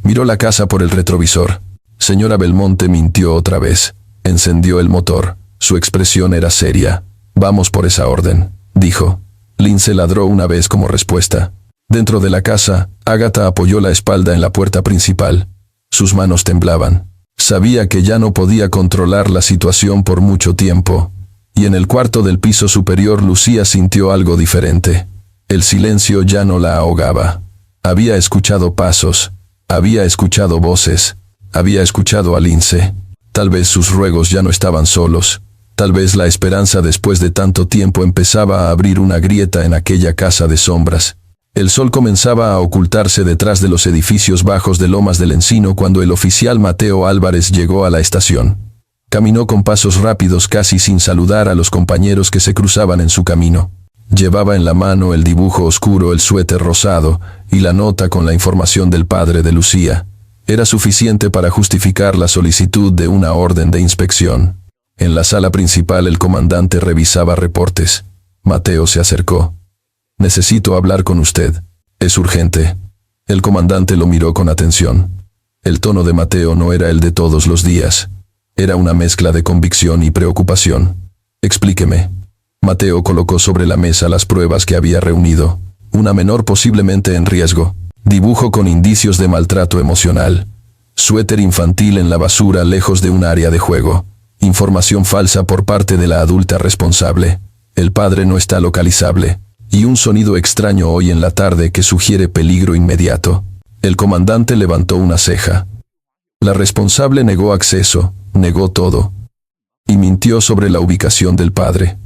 Miró la casa por el retrovisor. Señora Belmonte mintió otra vez. Encendió el motor. Su expresión era seria. Vamos por esa orden, dijo. Lince ladró una vez como respuesta. Dentro de la casa, Agatha apoyó la espalda en la puerta principal. Sus manos temblaban. Sabía que ya no podía controlar la situación por mucho tiempo. Y en el cuarto del piso superior Lucía sintió algo diferente. El silencio ya no la ahogaba. Había escuchado pasos. Había escuchado voces. Había escuchado a Lince. Tal vez sus ruegos ya no estaban solos. Tal vez la esperanza después de tanto tiempo empezaba a abrir una grieta en aquella casa de sombras. El sol comenzaba a ocultarse detrás de los edificios bajos de Lomas del Encino cuando el oficial Mateo Álvarez llegó a la estación. Caminó con pasos rápidos, casi sin saludar a los compañeros que se cruzaban en su camino. Llevaba en la mano el dibujo oscuro, el suéter rosado y la nota con la información del padre de Lucía. Era suficiente para justificar la solicitud de una orden de inspección. En la sala principal el comandante revisaba reportes. Mateo se acercó. Necesito hablar con usted. Es urgente. El comandante lo miró con atención. El tono de Mateo no era el de todos los días. Era una mezcla de convicción y preocupación. Explíqueme. Mateo colocó sobre la mesa las pruebas que había reunido. Una menor posiblemente en riesgo. Dibujo con indicios de maltrato emocional. Suéter infantil en la basura lejos de un área de juego. Información falsa por parte de la adulta responsable. El padre no está localizable. Y un sonido extraño hoy en la tarde que sugiere peligro inmediato. El comandante levantó una ceja. La responsable negó acceso, negó todo. Y mintió sobre la ubicación del padre.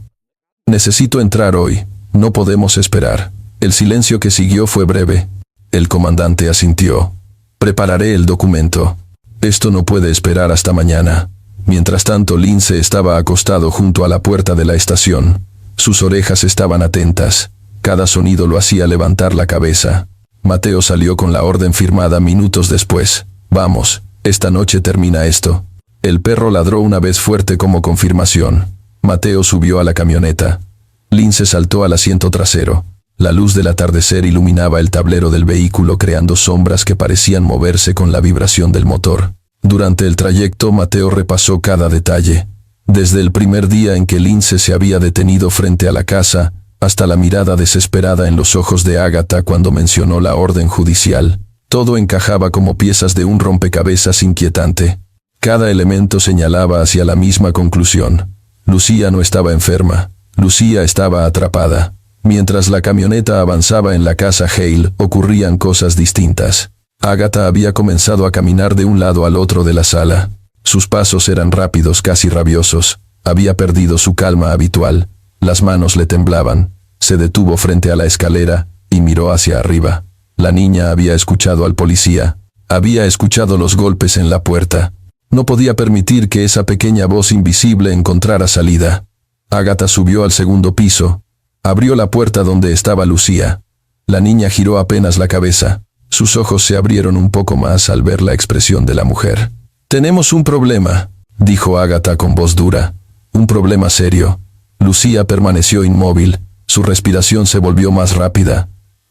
Necesito entrar hoy. No podemos esperar. El silencio que siguió fue breve. El comandante asintió. Prepararé el documento. Esto no puede esperar hasta mañana. Mientras tanto, Lince estaba acostado junto a la puerta de la estación. Sus orejas estaban atentas. Cada sonido lo hacía levantar la cabeza. Mateo salió con la orden firmada minutos después. Vamos, esta noche termina esto. El perro ladró una vez fuerte como confirmación. Mateo subió a la camioneta. Lince saltó al asiento trasero. La luz del atardecer iluminaba el tablero del vehículo creando sombras que parecían moverse con la vibración del motor. Durante el trayecto, Mateo repasó cada detalle. Desde el primer día en que Lince se había detenido frente a la casa, hasta la mirada desesperada en los ojos de Agatha cuando mencionó la orden judicial. Todo encajaba como piezas de un rompecabezas inquietante. Cada elemento señalaba hacia la misma conclusión. Lucía no estaba enferma. Lucía estaba atrapada. Mientras la camioneta avanzaba en la casa Hale, ocurrían cosas distintas. Agatha había comenzado a caminar de un lado al otro de la sala. Sus pasos eran rápidos, casi rabiosos. Había perdido su calma habitual. Las manos le temblaban. Se detuvo frente a la escalera y miró hacia arriba. La niña había escuchado al policía. Había escuchado los golpes en la puerta. No podía permitir que esa pequeña voz invisible encontrara salida. Agatha subió al segundo piso. Abrió la puerta donde estaba Lucía. La niña giró apenas la cabeza. Sus ojos se abrieron un poco más al ver la expresión de la mujer. «Tenemos un problema», dijo Agatha con voz dura. «Un problema serio». Lucía permaneció inmóvil. Su respiración se volvió más rápida.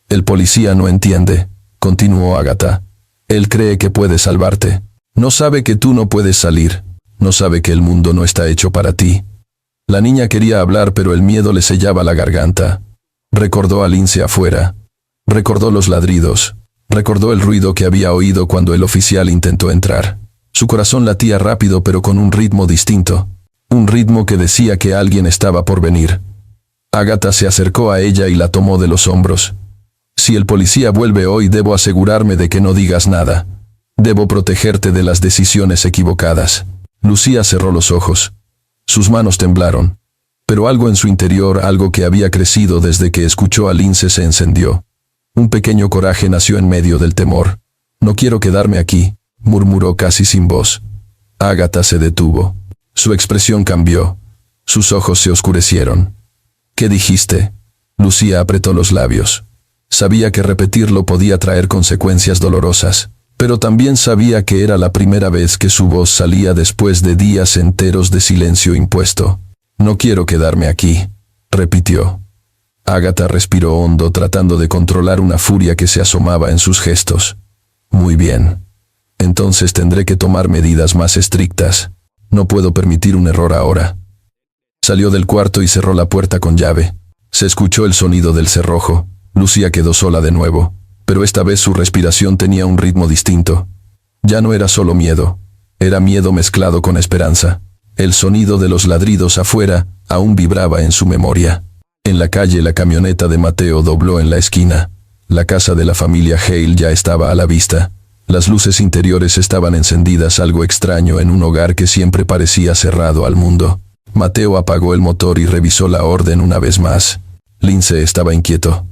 «El policía no entiende», continuó Agatha. «Él cree que puede salvarte. No sabe que tú no puedes salir. No sabe que el mundo no está hecho para ti». La niña quería hablar, pero el miedo le sellaba la garganta. Recordó a Lince afuera. Recordó los ladridos. Recordó el ruido que había oído cuando el oficial intentó entrar. Su corazón latía rápido, pero con un ritmo distinto. Un ritmo que decía que alguien estaba por venir. Agatha se acercó a ella y la tomó de los hombros. «Si el policía vuelve hoy, debo asegurarme de que no digas nada. Debo protegerte de las decisiones equivocadas». Lucía cerró los ojos. Sus manos temblaron. Pero algo en su interior, algo que había crecido desde que escuchó a Lince, se encendió. Un pequeño coraje nació en medio del temor. «No quiero quedarme aquí», murmuró casi sin voz. Agatha se detuvo. Su expresión cambió. Sus ojos se oscurecieron. «¿Qué dijiste?» Lucía apretó los labios. Sabía que repetirlo podía traer consecuencias dolorosas, pero también sabía que era la primera vez que su voz salía después de días enteros de silencio impuesto. «No quiero quedarme aquí», repitió. Agatha respiró hondo, tratando de controlar una furia que se asomaba en sus gestos. «Muy bien. Entonces tendré que tomar medidas más estrictas. No puedo permitir un error ahora». Salió del cuarto y cerró la puerta con llave. Se escuchó el sonido del cerrojo. Lucía quedó sola de nuevo, pero esta vez su respiración tenía un ritmo distinto. Ya no era solo miedo. Era miedo mezclado con esperanza. El sonido de los ladridos afuera aún vibraba en su memoria. En la calle, la camioneta de Mateo dobló en la esquina. La casa de la familia Hale ya estaba a la vista. Las luces interiores estaban encendidas, algo extraño en un hogar que siempre parecía cerrado al mundo. Mateo apagó el motor y revisó la orden una vez más. Lince estaba inquieto.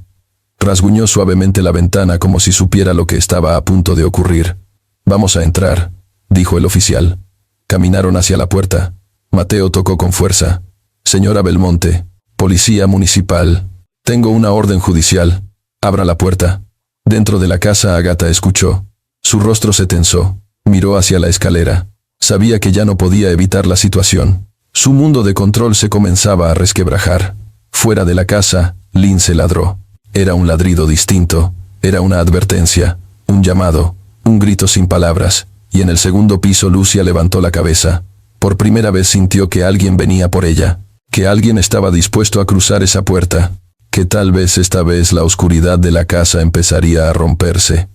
Rasguñó suavemente la ventana como si supiera lo que estaba a punto de ocurrir. «Vamos a entrar», dijo el oficial. Caminaron hacia la puerta. Mateo tocó con fuerza. «Señora Belmonte, policía municipal. Tengo una orden judicial. Abra la puerta». Dentro de la casa, Agatha escuchó. Su rostro se tensó. Miró hacia la escalera. Sabía que ya no podía evitar la situación. Su mundo de control se comenzaba a resquebrajar. Fuera de la casa, Lince ladró. Era un ladrido distinto. Era una advertencia, un llamado, un grito sin palabras. Y en el segundo piso, Lucía levantó la cabeza. Por primera vez sintió que alguien venía por ella. Que alguien estaba dispuesto a cruzar esa puerta. Que tal vez esta vez la oscuridad de la casa empezaría a romperse.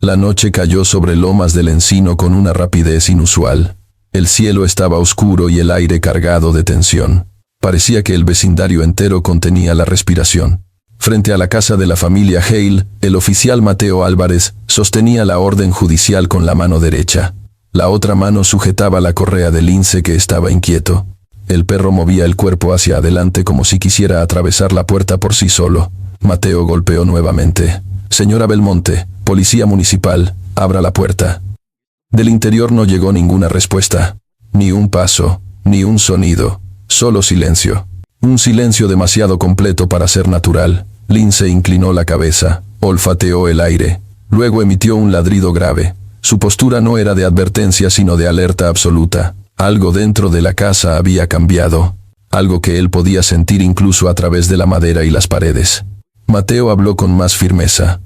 La noche cayó sobre lomas del encino con una rapidez inusual. El cielo estaba oscuro y el aire cargado de tensión. Parecía que el vecindario entero contenía la respiración. Frente a la casa de la familia Hale, el oficial Mateo Álvarez sostenía la orden judicial con la mano derecha. La otra mano sujetaba la correa de Lince, que estaba inquieto. El perro movía el cuerpo hacia adelante como si quisiera atravesar la puerta por sí solo. Mateo golpeó nuevamente. «Señora Belmonte, policía municipal, abra la puerta». Del interior no llegó ninguna respuesta. Ni un paso, ni un sonido. Solo silencio. Un silencio demasiado completo para ser natural. Lince inclinó la cabeza, olfateó el aire. Luego emitió un ladrido grave. Su postura no era de advertencia, sino de alerta absoluta. Algo dentro de la casa había cambiado. Algo que él podía sentir incluso a través de la madera y las paredes. Mateo habló con más firmeza.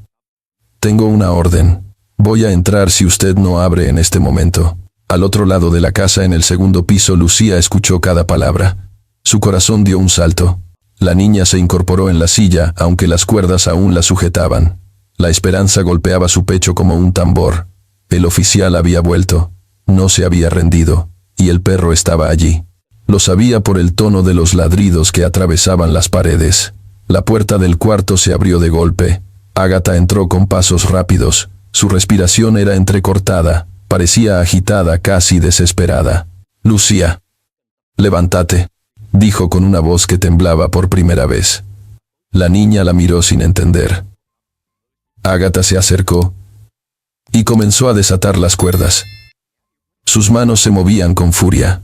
«Tengo una orden. Voy a entrar si usted no abre en este momento». Al otro lado de la casa, en el segundo piso, Lucía escuchó cada palabra. Su corazón dio un salto. La niña se incorporó en la silla, aunque las cuerdas aún la sujetaban. La esperanza golpeaba su pecho como un tambor. El oficial había vuelto. No se había rendido. Y el perro estaba allí. Lo sabía por el tono de los ladridos que atravesaban las paredes. La puerta del cuarto se abrió de golpe. Agatha entró con pasos rápidos. Su respiración era entrecortada. Parecía agitada, casi desesperada. «Lucía». Levántate, dijo con una voz que temblaba por primera vez. La niña la miró sin entender. Ágata se acercó y comenzó a desatar las cuerdas. Sus manos se movían con furia.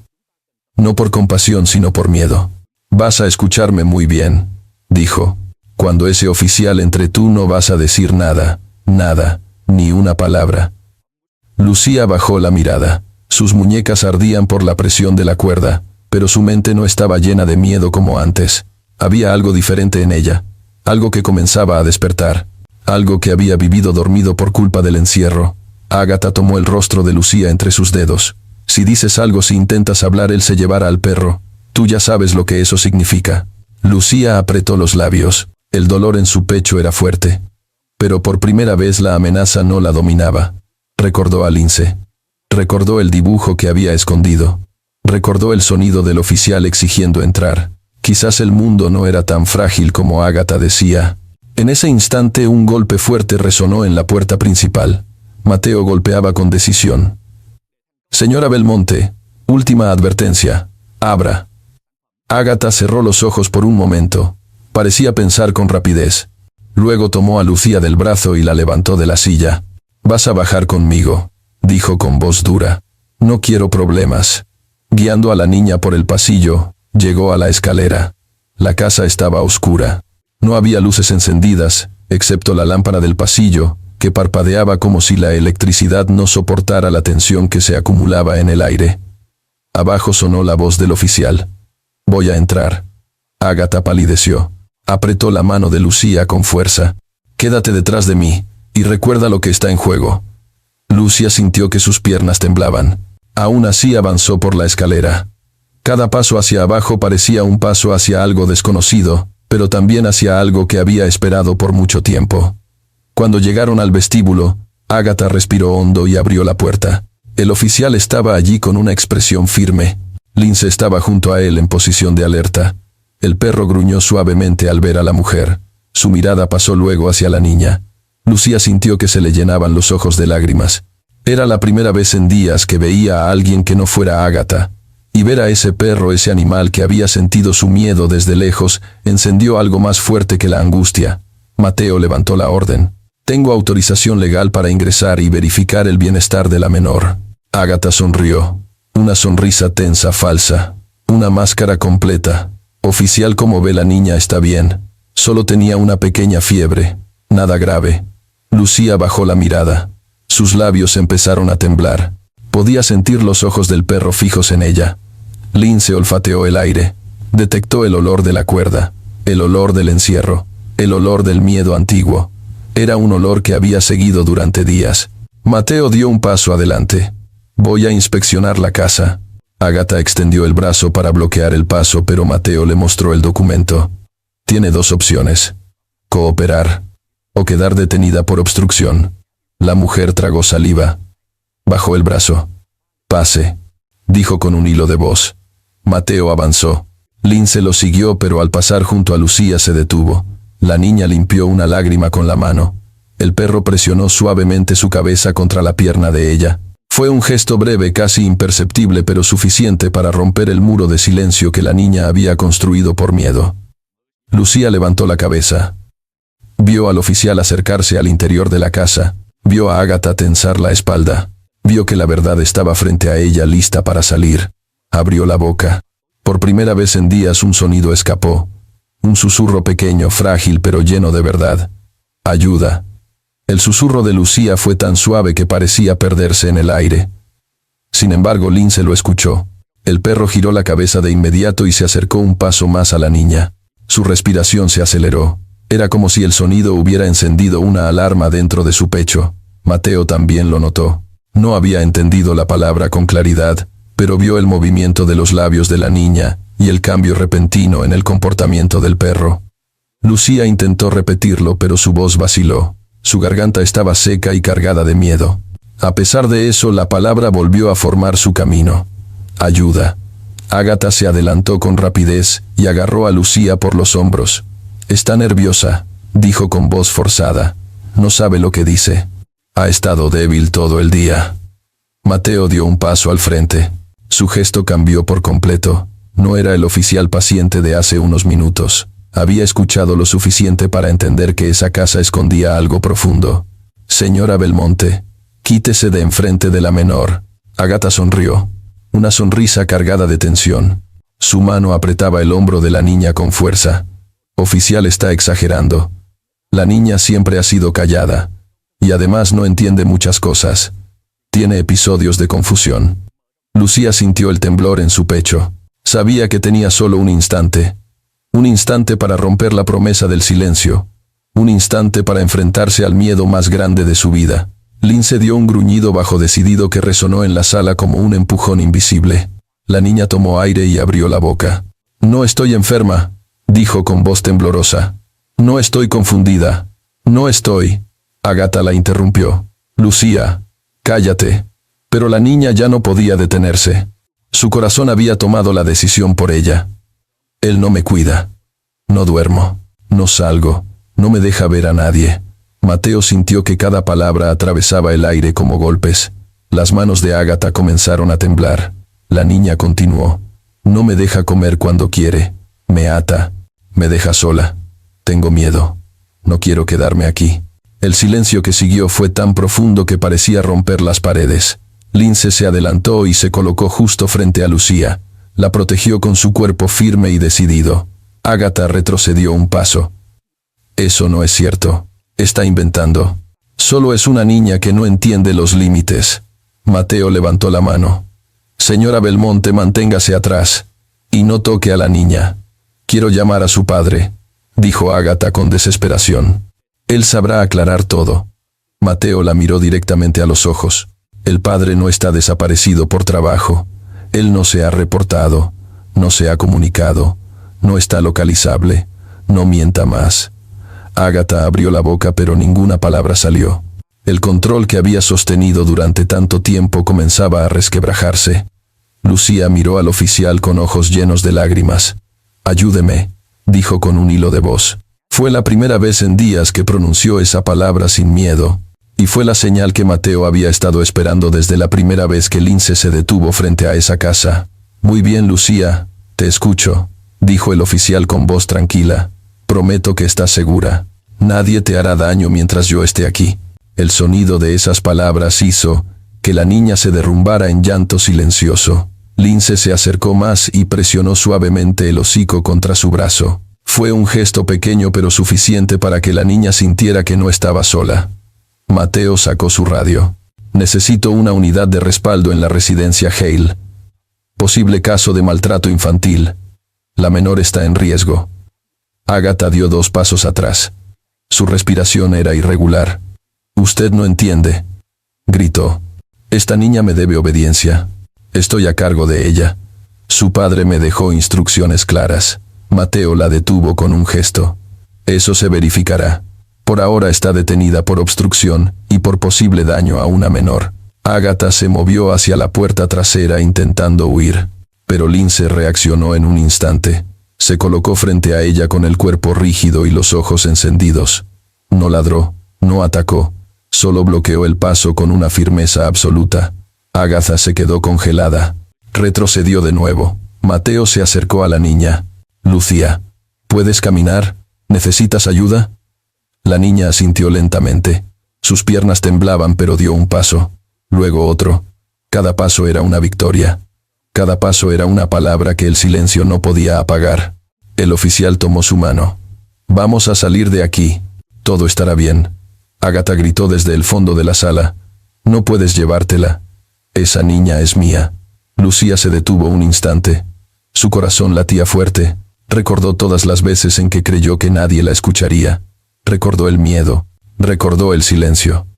No por compasión, sino por miedo. Vas a escucharme muy bien, dijo. Cuando ese oficial entre tú no vas a decir nada, nada, ni una palabra. Lucía bajó la mirada. Sus muñecas ardían por la presión de la cuerda, pero su mente no estaba llena de miedo como antes. Había algo diferente en ella, algo que comenzaba a despertar, algo que había vivido dormido por culpa del encierro. Ágata tomó el rostro de Lucía entre sus dedos. Si dices algo, si intentas hablar, él se llevará al perro. Tú ya sabes lo que eso significa. Lucía apretó los labios. El dolor en su pecho era fuerte. Pero por primera vez la amenaza no la dominaba. Recordó a Lince. Recordó el dibujo que había escondido. Recordó el sonido del oficial exigiendo entrar. Quizás el mundo no era tan frágil como Ágata decía. En ese instante un golpe fuerte resonó en la puerta principal. Mateo golpeaba con decisión. Señora Belmonte, última advertencia. Abra. Ágata cerró los ojos por un momento. Parecía pensar con rapidez. Luego tomó a Lucía del brazo y la levantó de la silla. Vas a bajar conmigo, dijo con voz dura. No quiero problemas. Guiando a la niña por el pasillo, llegó a la escalera. La casa estaba oscura. No había luces encendidas, excepto la lámpara del pasillo, que parpadeaba como si la electricidad no soportara la tensión que se acumulaba en el aire. Abajo sonó la voz del oficial. Voy a entrar. Ágata palideció. Apretó la mano de Lucía con fuerza. Quédate detrás de mí, y recuerda lo que está en juego. Lucía sintió que sus piernas temblaban. Aún así avanzó por la escalera. Cada paso hacia abajo parecía un paso hacia algo desconocido, pero también hacia algo que había esperado por mucho tiempo. Cuando llegaron al vestíbulo, Ágata respiró hondo y abrió la puerta. El oficial estaba allí con una expresión firme. Lince estaba junto a él en posición de alerta. El perro gruñó suavemente al ver a la mujer. Su mirada pasó luego hacia la niña. Lucía sintió que se le llenaban los ojos de lágrimas. Era la primera vez en días que veía a alguien que no fuera Ágata. Y ver a ese perro, ese animal que había sentido su miedo desde lejos, encendió algo más fuerte que la angustia. Mateo levantó la orden. Tengo autorización legal para ingresar y verificar el bienestar de la menor. Ágata sonrió. Una sonrisa tensa, falsa. Una máscara completa. Oficial, como ve, la niña está bien. Solo tenía una pequeña fiebre. Nada grave. Lucía bajó la mirada. Sus labios empezaron a temblar. Podía sentir los ojos del perro fijos en ella. Lince olfateó el aire. Detectó el olor de la cuerda. El olor del encierro. El olor del miedo antiguo. Era un olor que había seguido durante días. Mateo dio un paso adelante. Voy a inspeccionar la casa. Ágata extendió el brazo para bloquear el paso, pero Mateo le mostró el documento. Tiene dos opciones. Cooperar o quedar detenida por obstrucción. La mujer tragó saliva. Bajó el brazo. Pase, dijo con un hilo de voz. Mateo avanzó. Lince lo siguió, pero al pasar junto a Lucía se detuvo. La niña limpió una lágrima con la mano. El perro presionó suavemente su cabeza contra la pierna de ella. Fue un gesto breve, casi imperceptible, pero suficiente para romper el muro de silencio que la niña había construido por miedo. Lucía levantó la cabeza. Vio al oficial acercarse al interior de la casa. Vio a Ágata tensar la espalda. Vio que la verdad estaba frente a ella, lista para salir. Abrió la boca. Por primera vez en días un sonido escapó. Un susurro pequeño, frágil, pero lleno de verdad. Ayuda. El susurro de Lucía fue tan suave que parecía perderse en el aire. Sin embargo, Lince lo escuchó. El perro giró la cabeza de inmediato y se acercó un paso más a la niña. Su respiración se aceleró. Era como si el sonido hubiera encendido una alarma dentro de su pecho. Mateo también lo notó. No había entendido la palabra con claridad, pero vio el movimiento de los labios de la niña y el cambio repentino en el comportamiento del perro. Lucía intentó repetirlo, pero su voz vaciló. Su garganta estaba seca y cargada de miedo. A pesar de eso, la palabra volvió a formar su camino. Ayuda. Ágata se adelantó con rapidez y agarró a Lucía por los hombros. Está nerviosa, dijo con voz forzada. No sabe lo que dice. Ha estado débil todo el día. Mateo dio un paso al frente. Su gesto cambió por completo. No era el oficial paciente de hace unos minutos. Había escuchado lo suficiente para entender que esa casa escondía algo profundo. Señora Belmonte, quítese de enfrente de la menor. Agatha sonrió. Una sonrisa cargada de tensión. Su mano apretaba el hombro de la niña con fuerza. Oficial está exagerando. La niña siempre ha sido callada. Y además no entiende muchas cosas. Tiene episodios de confusión. Lucía sintió el temblor en su pecho. Sabía que tenía solo un instante. Un instante para romper la promesa del silencio. Un instante para enfrentarse al miedo más grande de su vida. Lince dio un gruñido bajo decidido que resonó en la sala como un empujón invisible. La niña tomó aire y abrió la boca. No estoy enferma, dijo con voz temblorosa. No estoy confundida. No estoy. Agatha la interrumpió. Lucía, cállate. Pero la niña ya no podía detenerse. Su corazón había tomado la decisión por ella. Él no me cuida. No duermo. No salgo. No me deja ver a nadie. Mateo sintió que cada palabra atravesaba el aire como golpes. Las manos de Agatha comenzaron a temblar. La niña continuó. No me deja comer cuando quiere. Me ata. Me deja sola. Tengo miedo. No quiero quedarme aquí. El silencio que siguió fue tan profundo que parecía romper las paredes. Lince se adelantó y se colocó justo frente a Lucía. La protegió con su cuerpo firme y decidido. Agatha retrocedió un paso. Eso no es cierto. Está inventando. Solo es una niña que no entiende los límites. Mateo levantó la mano. Señora Belmonte, manténgase atrás. Y no toque a la niña. Quiero llamar a su padre, dijo Agatha con desesperación. Él sabrá aclarar todo. Mateo la miró directamente a los ojos. El padre no está desaparecido por trabajo. Él no se ha reportado, no se ha comunicado, no está localizable. No mienta más. Agatha abrió la boca pero ninguna palabra salió. El control que había sostenido durante tanto tiempo comenzaba a resquebrajarse. Lucía miró al oficial con ojos llenos de lágrimas. Ayúdeme, dijo con un hilo de voz. Fue la primera vez en días que pronunció esa palabra sin miedo, y fue la señal que Mateo había estado esperando desde la primera vez que Lince se detuvo frente a esa casa. Muy bien, Lucía, te escucho, dijo el oficial con voz tranquila. Prometo que estás segura. Nadie te hará daño mientras yo esté aquí. El sonido de esas palabras hizo que la niña se derrumbara en llanto silencioso. Lince se acercó más y presionó suavemente el hocico contra su brazo. Fue un gesto pequeño pero suficiente para que la niña sintiera que no estaba sola. Mateo sacó su radio. Necesito una unidad de respaldo en la residencia Hale. Posible caso de maltrato infantil. La menor está en riesgo. Agatha dio 2 pasos atrás. Su respiración era irregular. Usted no entiende, gritó. Esta niña me debe obediencia. Estoy a cargo de ella. Su padre me dejó instrucciones claras. Mateo la detuvo con un gesto. Eso se verificará. Por ahora está detenida por obstrucción y por posible daño a una menor. Agatha se movió hacia la puerta trasera intentando huir, pero Lince reaccionó en un instante. Se colocó frente a ella con el cuerpo rígido y los ojos encendidos. No ladró, no atacó, solo bloqueó el paso con una firmeza absoluta. Agatha se quedó congelada. Retrocedió de nuevo. Mateo se acercó a la niña. Lucía, ¿puedes caminar? ¿Necesitas ayuda? La niña asintió lentamente. Sus piernas temblaban pero dio un paso, luego otro. Cada paso era una victoria. Cada paso era una palabra que el silencio no podía apagar. El oficial tomó su mano. Vamos a salir de aquí. Todo estará bien. Agatha gritó desde el fondo de la sala. No puedes llevártela. Esa niña es mía. Lucía se detuvo un instante. Su corazón latía fuerte. Recordó todas las veces en que creyó que nadie la escucharía. Recordó el miedo. Recordó el silencio.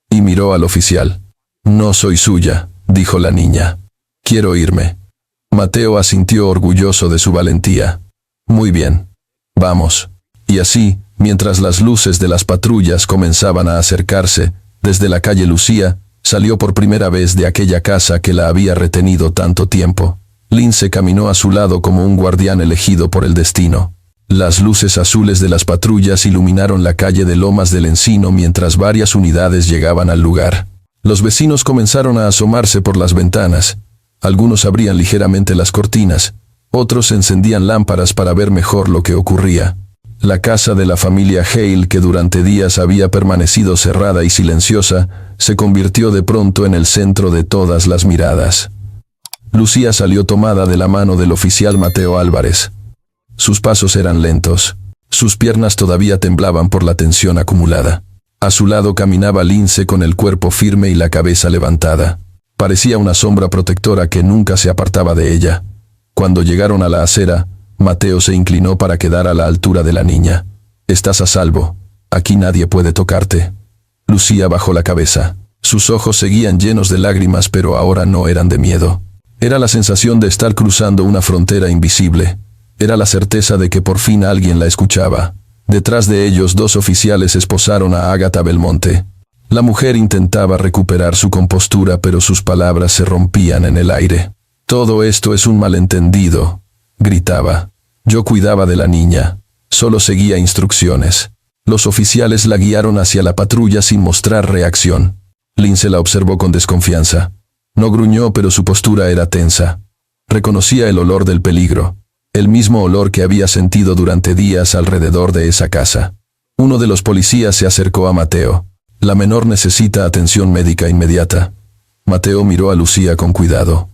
Y miró al oficial. No soy suya, dijo la niña. Quiero irme. Mateo asintió orgulloso de su valentía. Muy bien. Vamos. Y así, mientras las luces de las patrullas comenzaban a acercarse, desde la calle Lucía, salió por primera vez de aquella casa que la había retenido tanto tiempo. Lince caminó a su lado como un guardián elegido por el destino. Las luces azules de las patrullas iluminaron la calle de Lomas del Encino mientras varias unidades llegaban al lugar. Los vecinos comenzaron a asomarse por las ventanas. Algunos abrían ligeramente las cortinas, Otros encendían lámparas para ver mejor lo que ocurría. La casa de la familia Hale, que durante días había permanecido cerrada y silenciosa, se convirtió de pronto en el centro de todas las miradas. Lucía salió tomada de la mano del oficial Mateo Álvarez. Sus pasos eran lentos. Sus piernas todavía temblaban por la tensión acumulada. A su lado caminaba Lince con el cuerpo firme y la cabeza levantada. Parecía una sombra protectora que nunca se apartaba de ella. Cuando llegaron a la acera, Mateo se inclinó para quedar a la altura de la niña. «Estás a salvo. Aquí nadie puede tocarte». Lucía bajó la cabeza. Sus ojos seguían llenos de lágrimas, pero ahora no eran de miedo. Era la sensación de estar cruzando una frontera invisible. Era la certeza de que por fin alguien la escuchaba. Detrás de ellos 2 oficiales esposaron a Ágata Belmonte. La mujer intentaba recuperar su compostura, pero sus palabras se rompían en el aire. «Todo esto es un malentendido», gritaba. «Yo cuidaba de la niña. Solo seguía instrucciones». Los oficiales la guiaron hacia la patrulla sin mostrar reacción. Lince la observó con desconfianza. No gruñó, pero su postura era tensa. Reconocía el olor del peligro. El mismo olor que había sentido durante días alrededor de esa casa. Uno de los policías se acercó a Mateo. «La menor necesita atención médica inmediata». Mateo miró a Lucía con cuidado.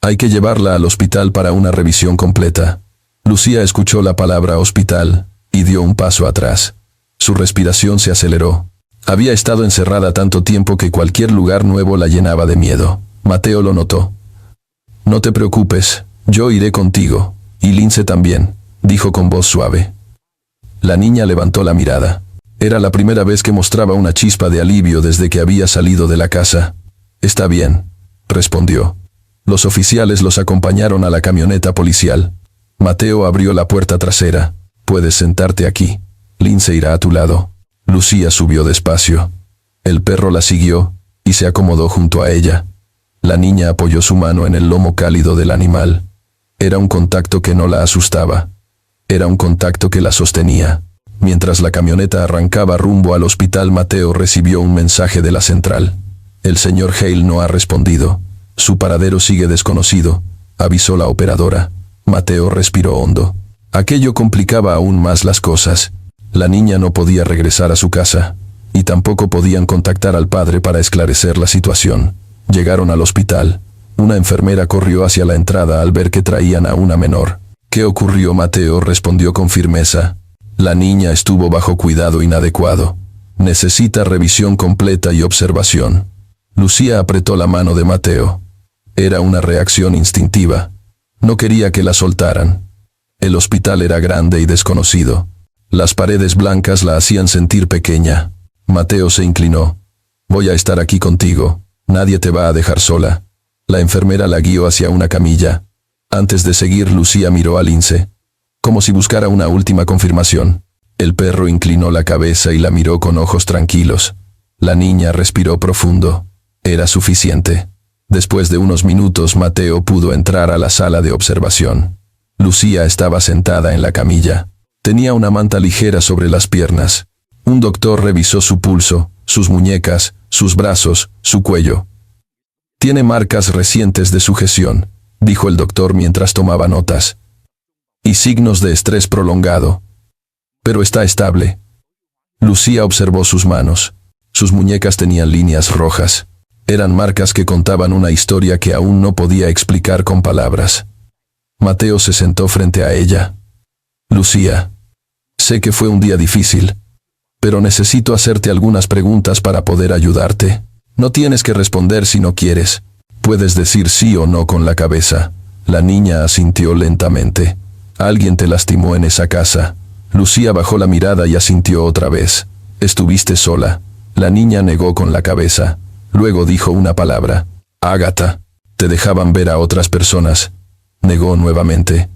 «Hay que llevarla al hospital para una revisión completa». Lucía escuchó la palabra hospital y dio un paso atrás. Su respiración se aceleró. Había estado encerrada tanto tiempo que cualquier lugar nuevo la llenaba de miedo. Mateo lo notó. «No te preocupes, yo iré contigo. Y Lince también», dijo con voz suave. La niña levantó la mirada. Era la primera vez que mostraba una chispa de alivio desde que había salido de la casa. «Está bien», respondió. Los oficiales los acompañaron a la camioneta policial. Mateo abrió la puerta trasera. «Puedes sentarte aquí. Lince irá a tu lado». Lucía subió despacio. El perro la siguió y se acomodó junto a ella. La niña apoyó su mano en el lomo cálido del animal. Era un contacto que no la asustaba. Era un contacto que la sostenía. Mientras la camioneta arrancaba rumbo al hospital, Mateo recibió un mensaje de la central. «El señor Hale no ha respondido. Su paradero sigue desconocido», avisó la operadora. Mateo respiró hondo. Aquello complicaba aún más las cosas. La niña no podía regresar a su casa, y tampoco podían contactar al padre para esclarecer la situación. Llegaron al hospital. Una enfermera corrió hacia la entrada al ver que traían a una menor. «¿Qué ocurrió?» Mateo respondió con firmeza. «La niña estuvo bajo cuidado inadecuado. Necesita revisión completa y observación». Lucía apretó la mano de Mateo. Era una reacción instintiva. No quería que la soltaran. El hospital era grande y desconocido. Las paredes blancas la hacían sentir pequeña. Mateo se inclinó. «Voy a estar aquí contigo. Nadie te va a dejar sola». La enfermera la guió hacia una camilla. Antes de seguir, Lucía miró a Lince, como si buscara una última confirmación. El perro inclinó la cabeza y la miró con ojos tranquilos. La niña respiró profundo. Era suficiente. Después de unos minutos, Mateo pudo entrar a la sala de observación. Lucía estaba sentada en la camilla. Tenía una manta ligera sobre las piernas. Un doctor revisó su pulso, sus muñecas, sus brazos, su cuello. «Tiene marcas recientes de sujeción», dijo el doctor mientras tomaba notas. «Y signos de estrés prolongado. Pero está estable». Lucía observó sus manos. Sus muñecas tenían líneas rojas. Eran marcas que contaban una historia que aún no podía explicar con palabras. Mateo se sentó frente a ella. «Lucía, sé que fue un día difícil, pero necesito hacerte algunas preguntas para poder ayudarte. No tienes que responder si no quieres. Puedes decir sí o no con la cabeza». La niña asintió lentamente. «Alguien te lastimó en esa casa». Lucía bajó la mirada y asintió otra vez. «¿Estuviste sola?» La niña negó con la cabeza. Luego dijo una palabra. «Ágata». «¿Te dejaban ver a otras personas?» Negó nuevamente.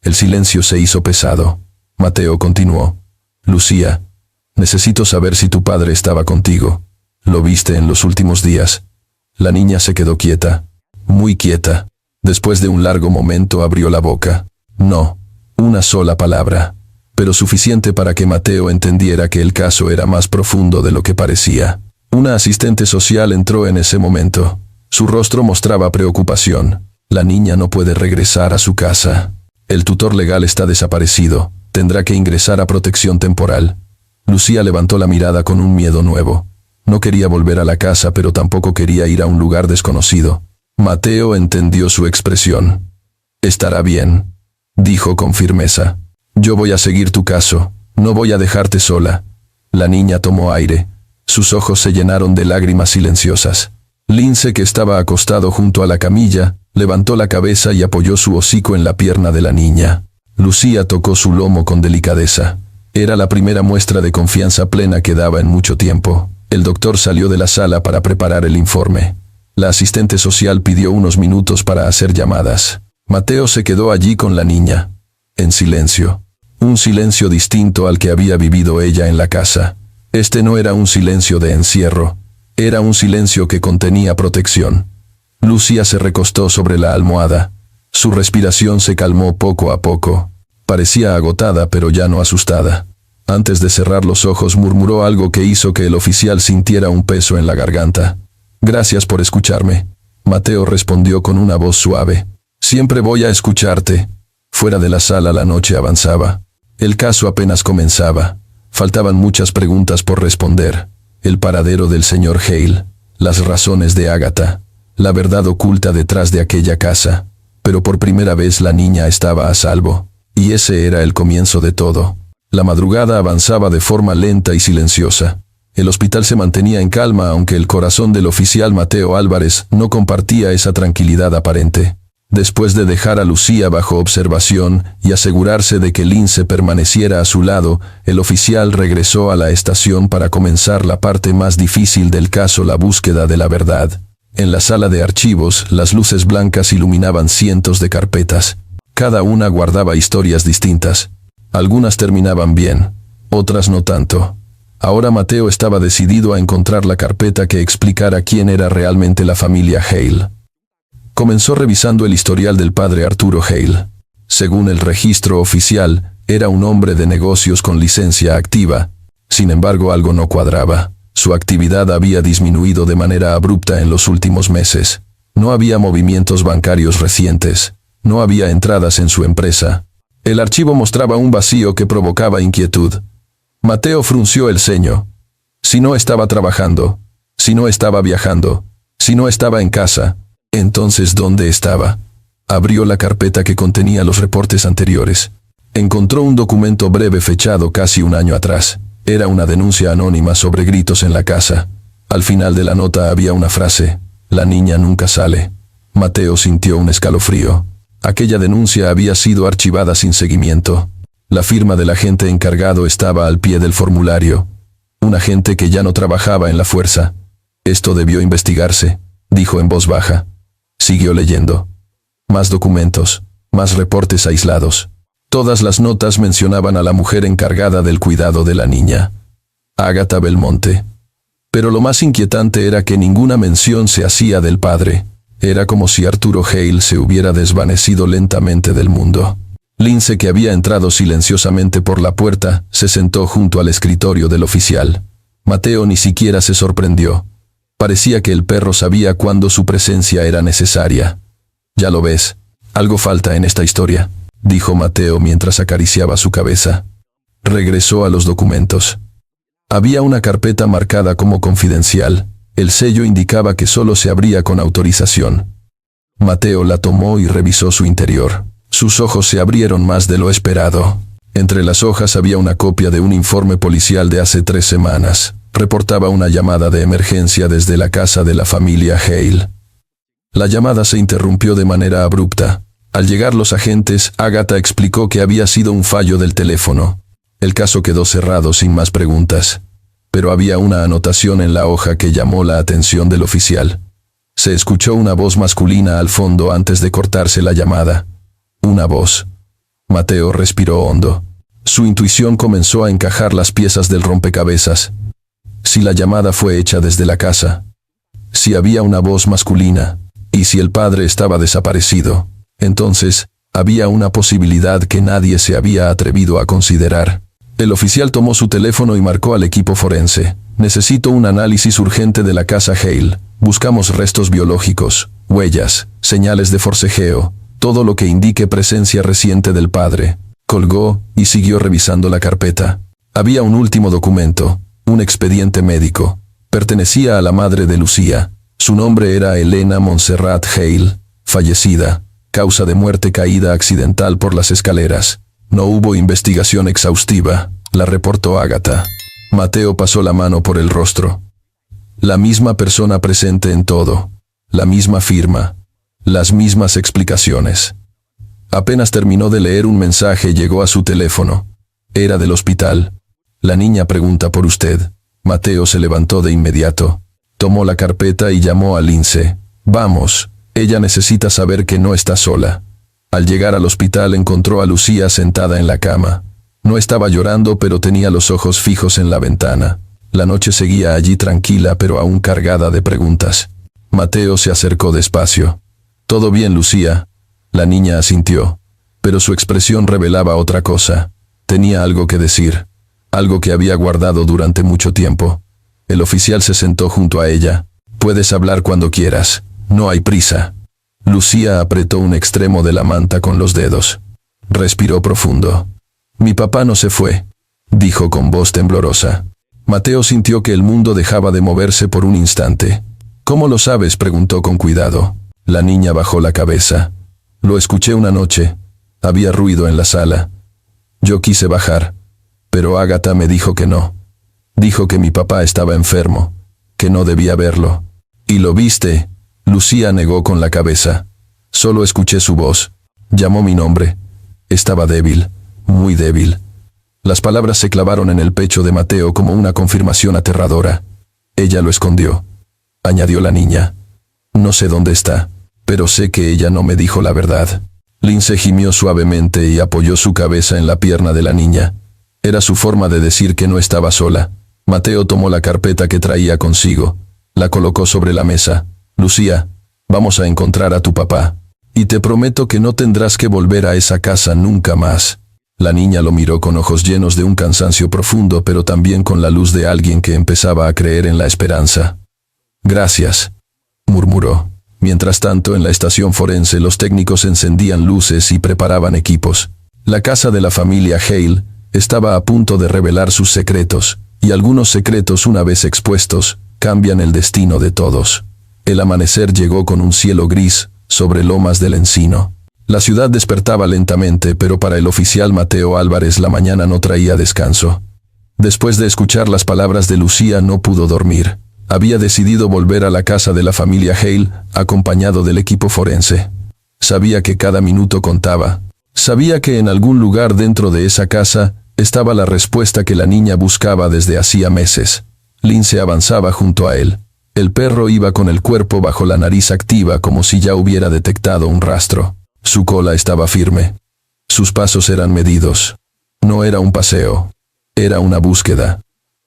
El silencio se hizo pesado. Mateo continuó. «Lucía, necesito saber si tu padre estaba contigo. ¿Lo viste en los últimos días?» La niña se quedó quieta, muy quieta. Después de un largo momento abrió la boca. No, una sola palabra, pero suficiente para que Mateo entendiera que el caso era más profundo de lo que parecía. Una asistente social entró en ese momento. Su rostro mostraba preocupación. «La niña no puede regresar a su casa». El tutor legal está desaparecido. Tendrá que ingresar a protección temporal. Lucía levantó la mirada con un miedo nuevo. No quería volver a la casa, pero tampoco quería ir a un lugar desconocido. Mateo entendió su expresión. «Estará bien», dijo con firmeza. «Yo voy a seguir tu caso. No voy a dejarte sola». La niña tomó aire. Sus ojos se llenaron de lágrimas silenciosas. Lince, que estaba acostado junto a la camilla, levantó la cabeza y apoyó su hocico en la pierna de la niña. Lucía tocó su lomo con delicadeza. Era la primera muestra de confianza plena que daba en mucho tiempo. El doctor salió de la sala para preparar el informe. La asistente social pidió unos minutos para hacer llamadas. Mateo se quedó allí con la niña, en silencio. Un silencio distinto al que había vivido ella en la casa. Este no era un silencio de encierro. Era un silencio que contenía protección. Lucía se recostó sobre la almohada. Su respiración se calmó poco a poco. Parecía agotada, pero ya no asustada. Antes de cerrar los ojos murmuró algo que hizo que el oficial sintiera un peso en la garganta. «Gracias por escucharme», Mateo respondió con una voz suave. «Siempre voy a escucharte». Fuera de la sala la noche avanzaba. El caso apenas comenzaba. Faltaban muchas preguntas por responder. El paradero del señor Hale, las razones de Agatha, la verdad oculta detrás de aquella casa. Pero por primera vez la niña estaba a salvo. Y ese era el comienzo de todo. La madrugada avanzaba de forma lenta y silenciosa. El hospital se mantenía en calma, aunque el corazón del oficial Mateo Álvarez no compartía esa tranquilidad aparente. Después de dejar a Lucía bajo observación y asegurarse de que Lince permaneciera a su lado, el oficial regresó a la estación para comenzar la parte más difícil del caso, la búsqueda de la verdad. En la sala de archivos, las luces blancas iluminaban cientos de carpetas. Cada una guardaba historias distintas. Algunas terminaban bien, otras no tanto. Ahora Mateo estaba decidido a encontrar la carpeta que explicara quién era realmente la familia Hale. Comenzó revisando el historial del padre Arturo Hale. Según el registro oficial, era un hombre de negocios con licencia activa. Sin embargo, algo no cuadraba. Su actividad había disminuido de manera abrupta en los últimos meses. No había movimientos bancarios recientes. No había entradas en su empresa. El archivo mostraba un vacío que provocaba inquietud. Mateo frunció el ceño. Si no estaba trabajando, si no estaba viajando, si no estaba en casa, entonces ¿dónde estaba? Abrió la carpeta que contenía los reportes anteriores. Encontró un documento breve fechado casi un año atrás. Era una denuncia anónima sobre gritos en la casa. Al final de la nota había una frase: «La niña nunca sale». Mateo sintió un escalofrío. Aquella denuncia había sido archivada sin seguimiento. La firma del agente encargado estaba al pie del formulario. Un agente que ya no trabajaba en la fuerza. «Esto debió investigarse», dijo en voz baja. Siguió leyendo. Más documentos, más reportes aislados. Todas las notas mencionaban a la mujer encargada del cuidado de la niña, Agatha Belmonte. Pero lo más inquietante era que ninguna mención se hacía del padre. Era como si Arturo Hale se hubiera desvanecido lentamente del mundo. Lince, que había entrado silenciosamente por la puerta, se sentó junto al escritorio del oficial. Mateo ni siquiera se sorprendió. Parecía que el perro sabía cuándo su presencia era necesaria. «Ya lo ves, algo falta en esta historia», dijo Mateo mientras acariciaba su cabeza. Regresó a los documentos. Había una carpeta marcada como confidencial. El sello indicaba que solo se abría con autorización. Mateo la tomó y revisó su interior. Sus ojos se abrieron más de lo esperado. Entre las hojas había una copia de un informe policial de hace 3 semanas. Reportaba una llamada de emergencia desde la casa de la familia Hale. La llamada se interrumpió de manera abrupta. Al llegar los agentes, Agatha explicó que había sido un fallo del teléfono. El caso quedó cerrado sin más preguntas. Pero había una anotación en la hoja que llamó la atención del oficial. Se escuchó una voz masculina al fondo antes de cortarse la llamada. Una voz. Mateo respiró hondo. Su intuición comenzó a encajar las piezas del rompecabezas. Si la llamada fue hecha desde la casa, si había una voz masculina, y si el padre estaba desaparecido, entonces había una posibilidad que nadie se había atrevido a considerar. El oficial tomó su teléfono y marcó al equipo forense. «Necesito un análisis urgente de la casa Hale. Buscamos restos biológicos, huellas, señales de forcejeo. Todo lo que indique presencia reciente del padre. Colgó y siguió revisando la carpeta. Había un último documento, un expediente médico. Pertenecía a la madre de Lucía. Su nombre era Elena Montserrat Hale, fallecida. Causa de muerte caída accidental por las escaleras. No hubo investigación exhaustiva, la reportó Ágata. Mateo pasó la mano por el rostro. La misma persona presente en todo. La misma firma. Las mismas explicaciones. Apenas terminó de leer un mensaje, llegó a su teléfono. Era del hospital. La niña pregunta por usted. Mateo se levantó de inmediato. Tomó la carpeta y llamó a Lince. Vamos, ella necesita saber que no está sola. Al llegar al hospital encontró a Lucía sentada en la cama. No estaba llorando, pero tenía los ojos fijos en la ventana. La noche seguía allí tranquila, pero aún cargada de preguntas. Mateo se acercó despacio. «¿Todo bien, Lucía?» La niña asintió, pero su expresión revelaba otra cosa. Tenía algo que decir, algo que había guardado durante mucho tiempo. El oficial se sentó junto a ella. «Puedes hablar cuando quieras, no hay prisa». Lucía apretó un extremo de la manta con los dedos. Respiró profundo. «Mi papá no se fue», dijo con voz temblorosa. Mateo sintió que el mundo dejaba de moverse por un instante. «¿Cómo lo sabes?», preguntó con cuidado. La niña bajó la cabeza. «Lo escuché una noche. Había ruido en la sala. Yo quise bajar, pero Ágata me dijo que no. Dijo que mi papá estaba enfermo, que no debía verlo». «¿Y lo viste?». Lucía negó con la cabeza. «Solo escuché su voz. Llamó mi nombre. Estaba débil, muy débil». Las palabras se clavaron en el pecho de Mateo como una confirmación aterradora. «Ella lo escondió», añadió la niña. «No sé dónde está, pero sé que ella no me dijo la verdad». Lince gimió suavemente y apoyó su cabeza en la pierna de la niña. Era su forma de decir que no estaba sola. Mateo tomó la carpeta que traía consigo. La colocó sobre la mesa. «Lucía, vamos a encontrar a tu papá. Y te prometo que no tendrás que volver a esa casa nunca más». La niña lo miró con ojos llenos de un cansancio profundo, pero también con la luz de alguien que empezaba a creer en la esperanza. «Gracias», murmuró. Mientras tanto, en la estación forense, los técnicos encendían luces y preparaban equipos. La casa de la familia Hale estaba a punto de revelar sus secretos, y algunos secretos, una vez expuestos, cambian el destino de todos. El amanecer llegó con un cielo gris sobre lomas del encino. La ciudad despertaba lentamente, pero para el oficial Mateo Álvarez la mañana no traía descanso. Después de escuchar las palabras de Lucía no pudo dormir. Había decidido volver a la casa de la familia Hale, acompañado del equipo forense. Sabía que cada minuto contaba. Sabía que en algún lugar dentro de esa casa estaba la respuesta que la niña buscaba desde hacía meses. Lince avanzaba junto a él. El perro iba con el cuerpo bajo la nariz activa, como si ya hubiera detectado un rastro. Su cola estaba firme. Sus pasos eran medidos. No era un paseo. Era una búsqueda.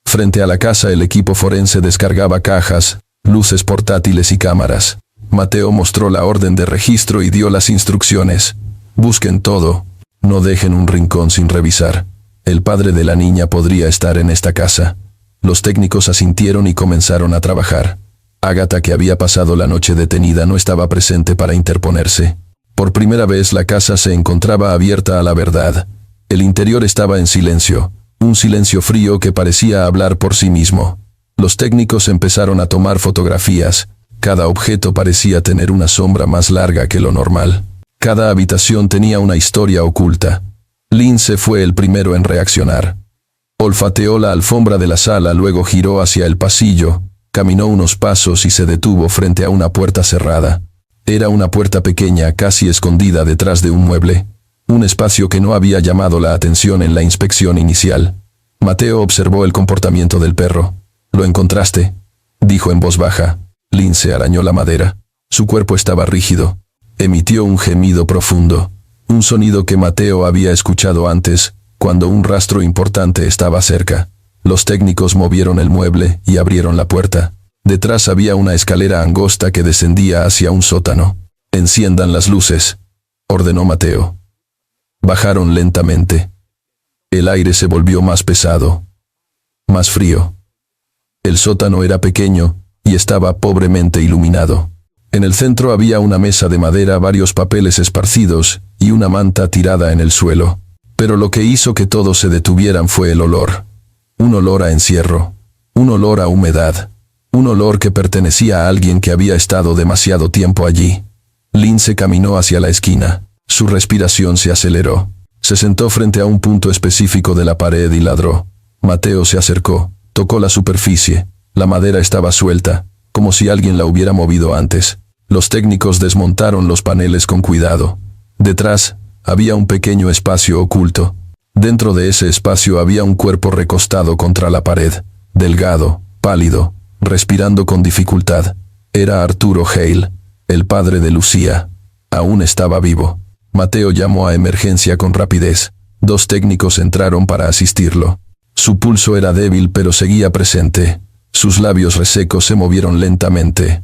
Frente a la casa el equipo forense descargaba cajas, luces portátiles y cámaras. Mateo mostró la orden de registro y dio las instrucciones. «Busquen todo. No dejen un rincón sin revisar. El padre de la niña podría estar en esta casa». Los técnicos asintieron y comenzaron a trabajar. Ágata, que había pasado la noche detenida, no estaba presente para interponerse. Por primera vez la casa se encontraba abierta a la verdad. El interior estaba en silencio, un silencio frío que parecía hablar por sí mismo. Los técnicos empezaron a tomar fotografías. Cada objeto parecía tener una sombra más larga que lo normal. Cada habitación tenía una historia oculta. Lince fue el primero en reaccionar. Olfateó la alfombra de la sala, luego giró hacia el pasillo, caminó unos pasos y se detuvo frente a una puerta cerrada. Era una puerta pequeña, casi escondida detrás de un mueble, un espacio que no había llamado la atención en la inspección inicial. Mateo observó el comportamiento del perro. «¿Lo encontraste?», dijo en voz baja. Lince arañó la madera. Su cuerpo estaba rígido. Emitió un gemido profundo, un sonido que Mateo había escuchado antes, cuando un rastro importante estaba cerca. Los técnicos movieron el mueble y abrieron la puerta. Detrás había una escalera angosta que descendía hacia un sótano. «Enciendan las luces», ordenó Mateo. Bajaron lentamente. El aire se volvió más pesado, más frío. El sótano era pequeño y estaba pobremente iluminado. En el centro había una mesa de madera, varios papeles esparcidos y una manta tirada en el suelo. Pero lo que hizo que todos se detuvieran fue el olor. Un olor a encierro, un olor a humedad, un olor que pertenecía a alguien que había estado demasiado tiempo allí. Lindsay caminó hacia la esquina. Su respiración se aceleró. Se sentó frente a un punto específico de la pared y ladró. Mateo se acercó, tocó la superficie. La madera estaba suelta, como si alguien la hubiera movido antes. Los técnicos desmontaron los paneles con cuidado. Detrás, había un pequeño espacio oculto. Dentro de ese espacio había un cuerpo recostado contra la pared, delgado, pálido, respirando con dificultad. Era Arturo Hale, el padre de Lucía. Aún estaba vivo. Mateo llamó a emergencia con rapidez. 2 técnicos entraron para asistirlo. Su pulso era débil pero seguía presente. Sus labios resecos se movieron lentamente.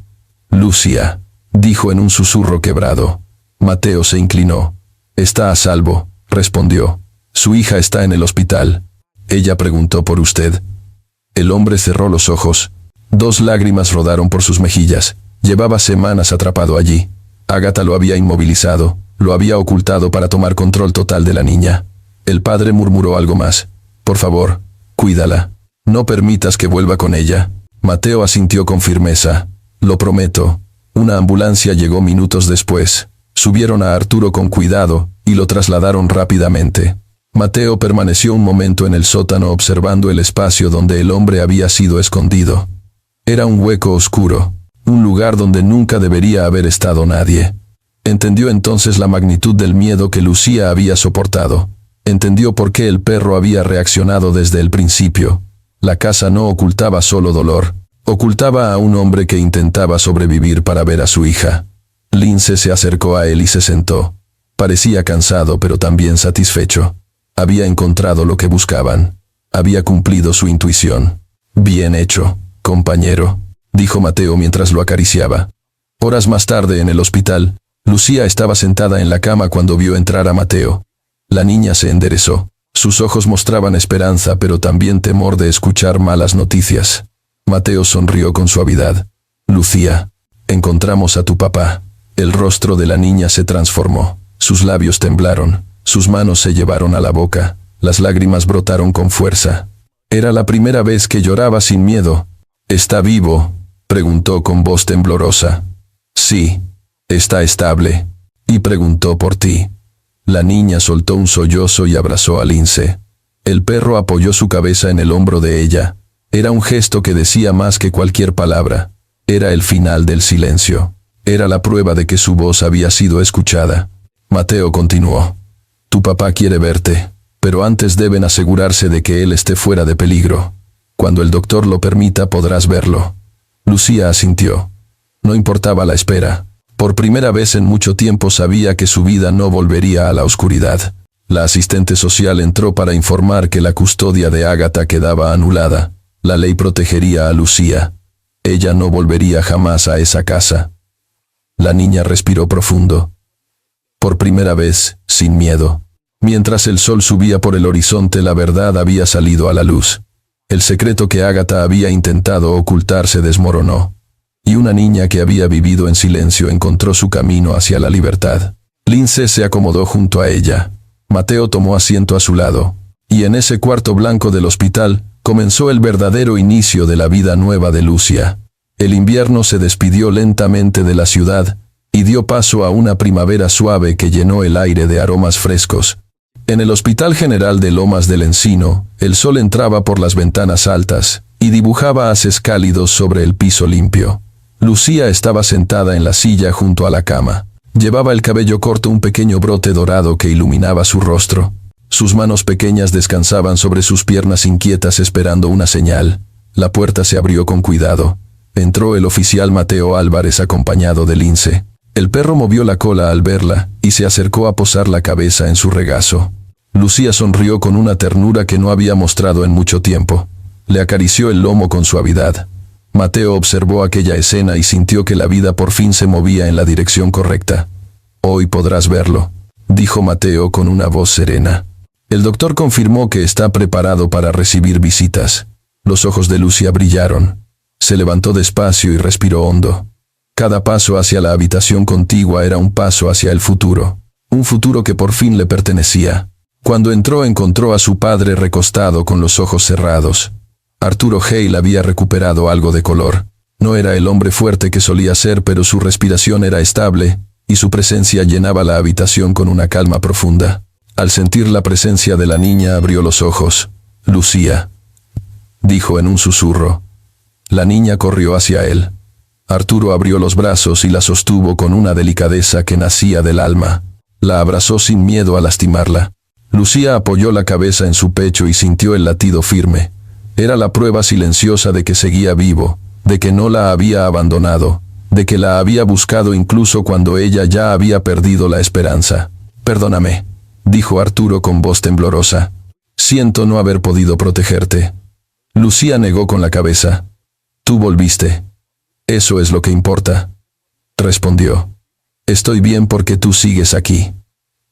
«Lucía», dijo en un susurro quebrado. Mateo se inclinó. «Está a salvo», respondió. «Su hija está en el hospital». «Ella preguntó por usted». El hombre cerró los ojos. 2 lágrimas rodaron por sus mejillas. Llevaba semanas atrapado allí. Ágata lo había inmovilizado, lo había ocultado para tomar control total de la niña. El padre murmuró algo más. «Por favor, cuídala. No permitas que vuelva con ella». Mateo asintió con firmeza. «Lo prometo». Una ambulancia llegó minutos después. Subieron a Arturo con cuidado y lo trasladaron rápidamente. Mateo permaneció un momento en el sótano observando el espacio donde el hombre había sido escondido. Era un hueco oscuro, un lugar donde nunca debería haber estado nadie. Entendió entonces la magnitud del miedo que Lucía había soportado. Entendió por qué el perro había reaccionado desde el principio. La casa no ocultaba solo dolor, ocultaba a un hombre que intentaba sobrevivir para ver a su hija. Lindsay se acercó a él y se sentó. Parecía cansado pero también satisfecho. Había encontrado lo que buscaban. Había cumplido su intuición. «Bien hecho, compañero», dijo Mateo mientras lo acariciaba. Horas más tarde en el hospital, Lucía estaba sentada en la cama cuando vio entrar a Mateo. La niña se enderezó. Sus ojos mostraban esperanza pero también temor de escuchar malas noticias. Mateo sonrió con suavidad. «Lucía, encontramos a tu papá». El rostro de la niña se transformó. Sus labios temblaron. Sus manos se llevaron a la boca. Las lágrimas brotaron con fuerza. Era la primera vez que lloraba sin miedo. «¿Está vivo?», preguntó con voz temblorosa. «Sí, está estable». «Y preguntó por ti». La niña soltó un sollozo y abrazó a Lindsay. El perro apoyó su cabeza en el hombro de ella. Era un gesto que decía más que cualquier palabra. Era el final del silencio. Era la prueba de que su voz había sido escuchada. Mateo continuó. «Tu papá quiere verte, pero antes deben asegurarse de que él esté fuera de peligro. Cuando el doctor lo permita podrás verlo». Lucía asintió. No importaba la espera. Por primera vez en mucho tiempo sabía que su vida no volvería a la oscuridad. La asistente social entró para informar que la custodia de Ágata quedaba anulada. La ley protegería a Lucía. Ella no volvería jamás a esa casa. La niña respiró profundo. Por primera vez, sin miedo. Mientras el sol subía por el horizonte, la verdad había salido a la luz. El secreto que Ágata había intentado ocultar se desmoronó. Y una niña que había vivido en silencio encontró su camino hacia la libertad. Lindsay se acomodó junto a ella. Mateo tomó asiento a su lado. Y en ese cuarto blanco del hospital, comenzó el verdadero inicio de la vida nueva de Lucía. El invierno se despidió lentamente de la ciudad y dio paso a una primavera suave que llenó el aire de aromas frescos. En el Hospital General de Lomas del Encino, el sol entraba por las ventanas altas y dibujaba haces cálidos sobre el piso limpio. Lucía estaba sentada en la silla junto a la cama. Llevaba el cabello corto, un pequeño brote dorado que iluminaba su rostro. Sus manos pequeñas descansaban sobre sus piernas inquietas esperando una señal. La puerta se abrió con cuidado. Entró el oficial Mateo Álvarez acompañado de Lindsay. El perro movió la cola al verla y se acercó a posar la cabeza en su regazo. Lucía sonrió con una ternura que no había mostrado en mucho tiempo. Le acarició el lomo con suavidad. Mateo observó aquella escena y sintió que la vida por fin se movía en la dirección correcta. «Hoy podrás verlo», dijo Mateo con una voz serena. El doctor confirmó que está preparado para recibir visitas. Los ojos de Lucía brillaron. Se levantó despacio y respiró hondo. Cada paso hacia la habitación contigua era un paso hacia el futuro. Un futuro que por fin le pertenecía. Cuando entró encontró a su padre recostado con los ojos cerrados. Arturo Hale había recuperado algo de color. No era el hombre fuerte que solía ser, pero su respiración era estable, y su presencia llenaba la habitación con una calma profunda. Al sentir la presencia de la niña abrió los ojos. «Lucía», dijo en un susurro. La niña corrió hacia él. Arturo abrió los brazos y la sostuvo con una delicadeza que nacía del alma. La abrazó sin miedo a lastimarla. Lucía apoyó la cabeza en su pecho y sintió el latido firme. Era la prueba silenciosa de que seguía vivo, de que no la había abandonado, de que la había buscado incluso cuando ella ya había perdido la esperanza. «Perdóname», dijo Arturo con voz temblorosa. «Siento no haber podido protegerte». Lucía negó con la cabeza. «Tú volviste. Eso es lo que importa», respondió. «Estoy bien porque tú sigues aquí».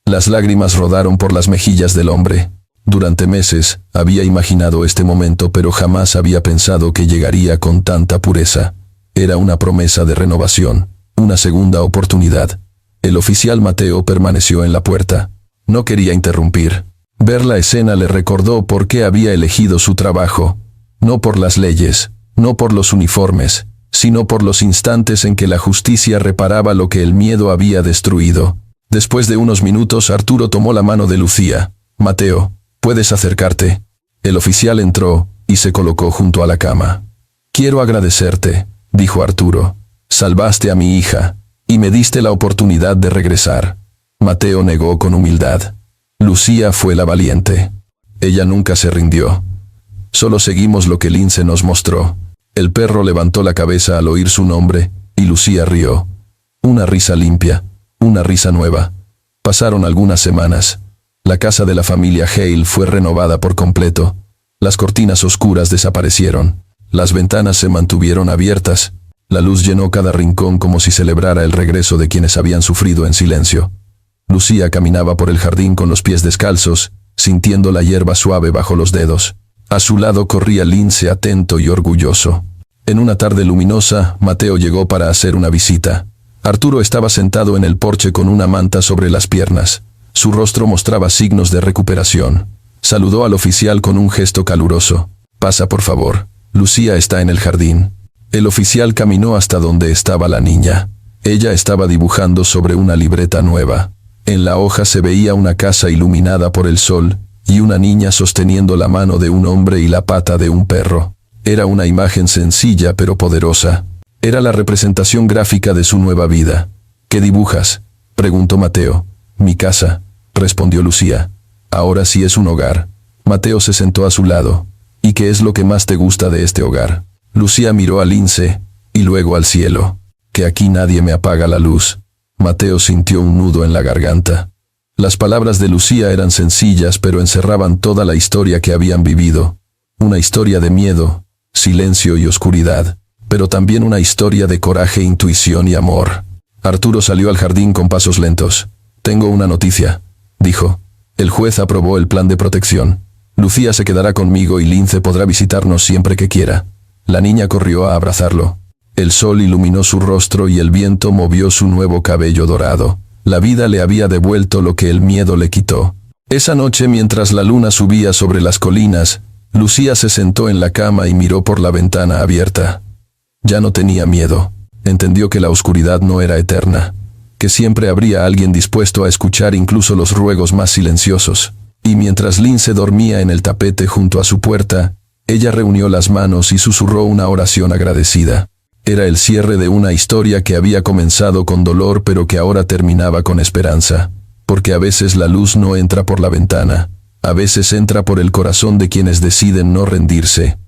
Las lágrimas rodaron por las mejillas del hombre. Durante meses había imaginado este momento, pero jamás había pensado que llegaría con tanta pureza. Era una promesa de renovación, una segunda oportunidad. El oficial Mateo permaneció en la puerta. No quería interrumpir. Ver la escena le recordó por qué había elegido su trabajo. No por las leyes, no por los uniformes, sino por los instantes en que la justicia reparaba lo que el miedo había destruido. Después de unos minutos, Arturo tomó la mano de Lucía. «Mateo, ¿puedes acercarte?». El oficial entró y se colocó junto a la cama. «Quiero agradecerte», dijo Arturo. «Salvaste a mi hija, y me diste la oportunidad de regresar». Mateo negó con humildad. Lucía fue la valiente. Ella nunca se rindió. «Solo seguimos lo que Lince nos mostró». El perro levantó la cabeza al oír su nombre, y Lucía rió. Una risa limpia, una risa nueva. Pasaron algunas semanas. La casa de la familia Hale fue renovada por completo. Las cortinas oscuras desaparecieron. Las ventanas se mantuvieron abiertas. La luz llenó cada rincón como si celebrara el regreso de quienes habían sufrido en silencio. Lucía caminaba por el jardín con los pies descalzos, sintiendo la hierba suave bajo los dedos. A su lado corría Lince atento y orgulloso. En una tarde luminosa, Mateo llegó para hacer una visita. Arturo estaba sentado en el porche con una manta sobre las piernas. Su rostro mostraba signos de recuperación. Saludó al oficial con un gesto caluroso. «Pasa, por favor. Lucía está en el jardín». El oficial caminó hasta donde estaba la niña. Ella estaba dibujando sobre una libreta nueva. En la hoja se veía una casa iluminada por el sol, y una niña sosteniendo la mano de un hombre y la pata de un perro. Era una imagen sencilla pero poderosa. Era la representación gráfica de su nueva vida. «¿Qué dibujas?», preguntó Mateo. «Mi casa», respondió Lucía. «Ahora sí es un hogar». Mateo se sentó a su lado. «¿Y qué es lo que más te gusta de este hogar?». Lucía miró a Lince, y luego al cielo. «Que aquí nadie me apaga la luz». Mateo sintió un nudo en la garganta. Las palabras de Lucía eran sencillas, pero encerraban toda la historia que habían vivido. Una historia de miedo, silencio y oscuridad, pero también una historia de coraje, intuición y amor. Arturo salió al jardín con pasos lentos. «Tengo una noticia», dijo. «El juez aprobó el plan de protección. Lucía se quedará conmigo y Lince podrá visitarnos siempre que quiera». La niña corrió a abrazarlo. El sol iluminó su rostro y el viento movió su nuevo cabello dorado. La vida le había devuelto lo que el miedo le quitó. Esa noche, mientras la luna subía sobre las colinas, Lucía se sentó en la cama y miró por la ventana abierta. Ya no tenía miedo. Entendió que la oscuridad no era eterna, que siempre habría alguien dispuesto a escuchar incluso los ruegos más silenciosos. Y mientras Lince dormía en el tapete junto a su puerta, ella reunió las manos y susurró una oración agradecida. Era el cierre de una historia que había comenzado con dolor pero que ahora terminaba con esperanza. Porque a veces la luz no entra por la ventana, a veces entra por el corazón de quienes deciden no rendirse.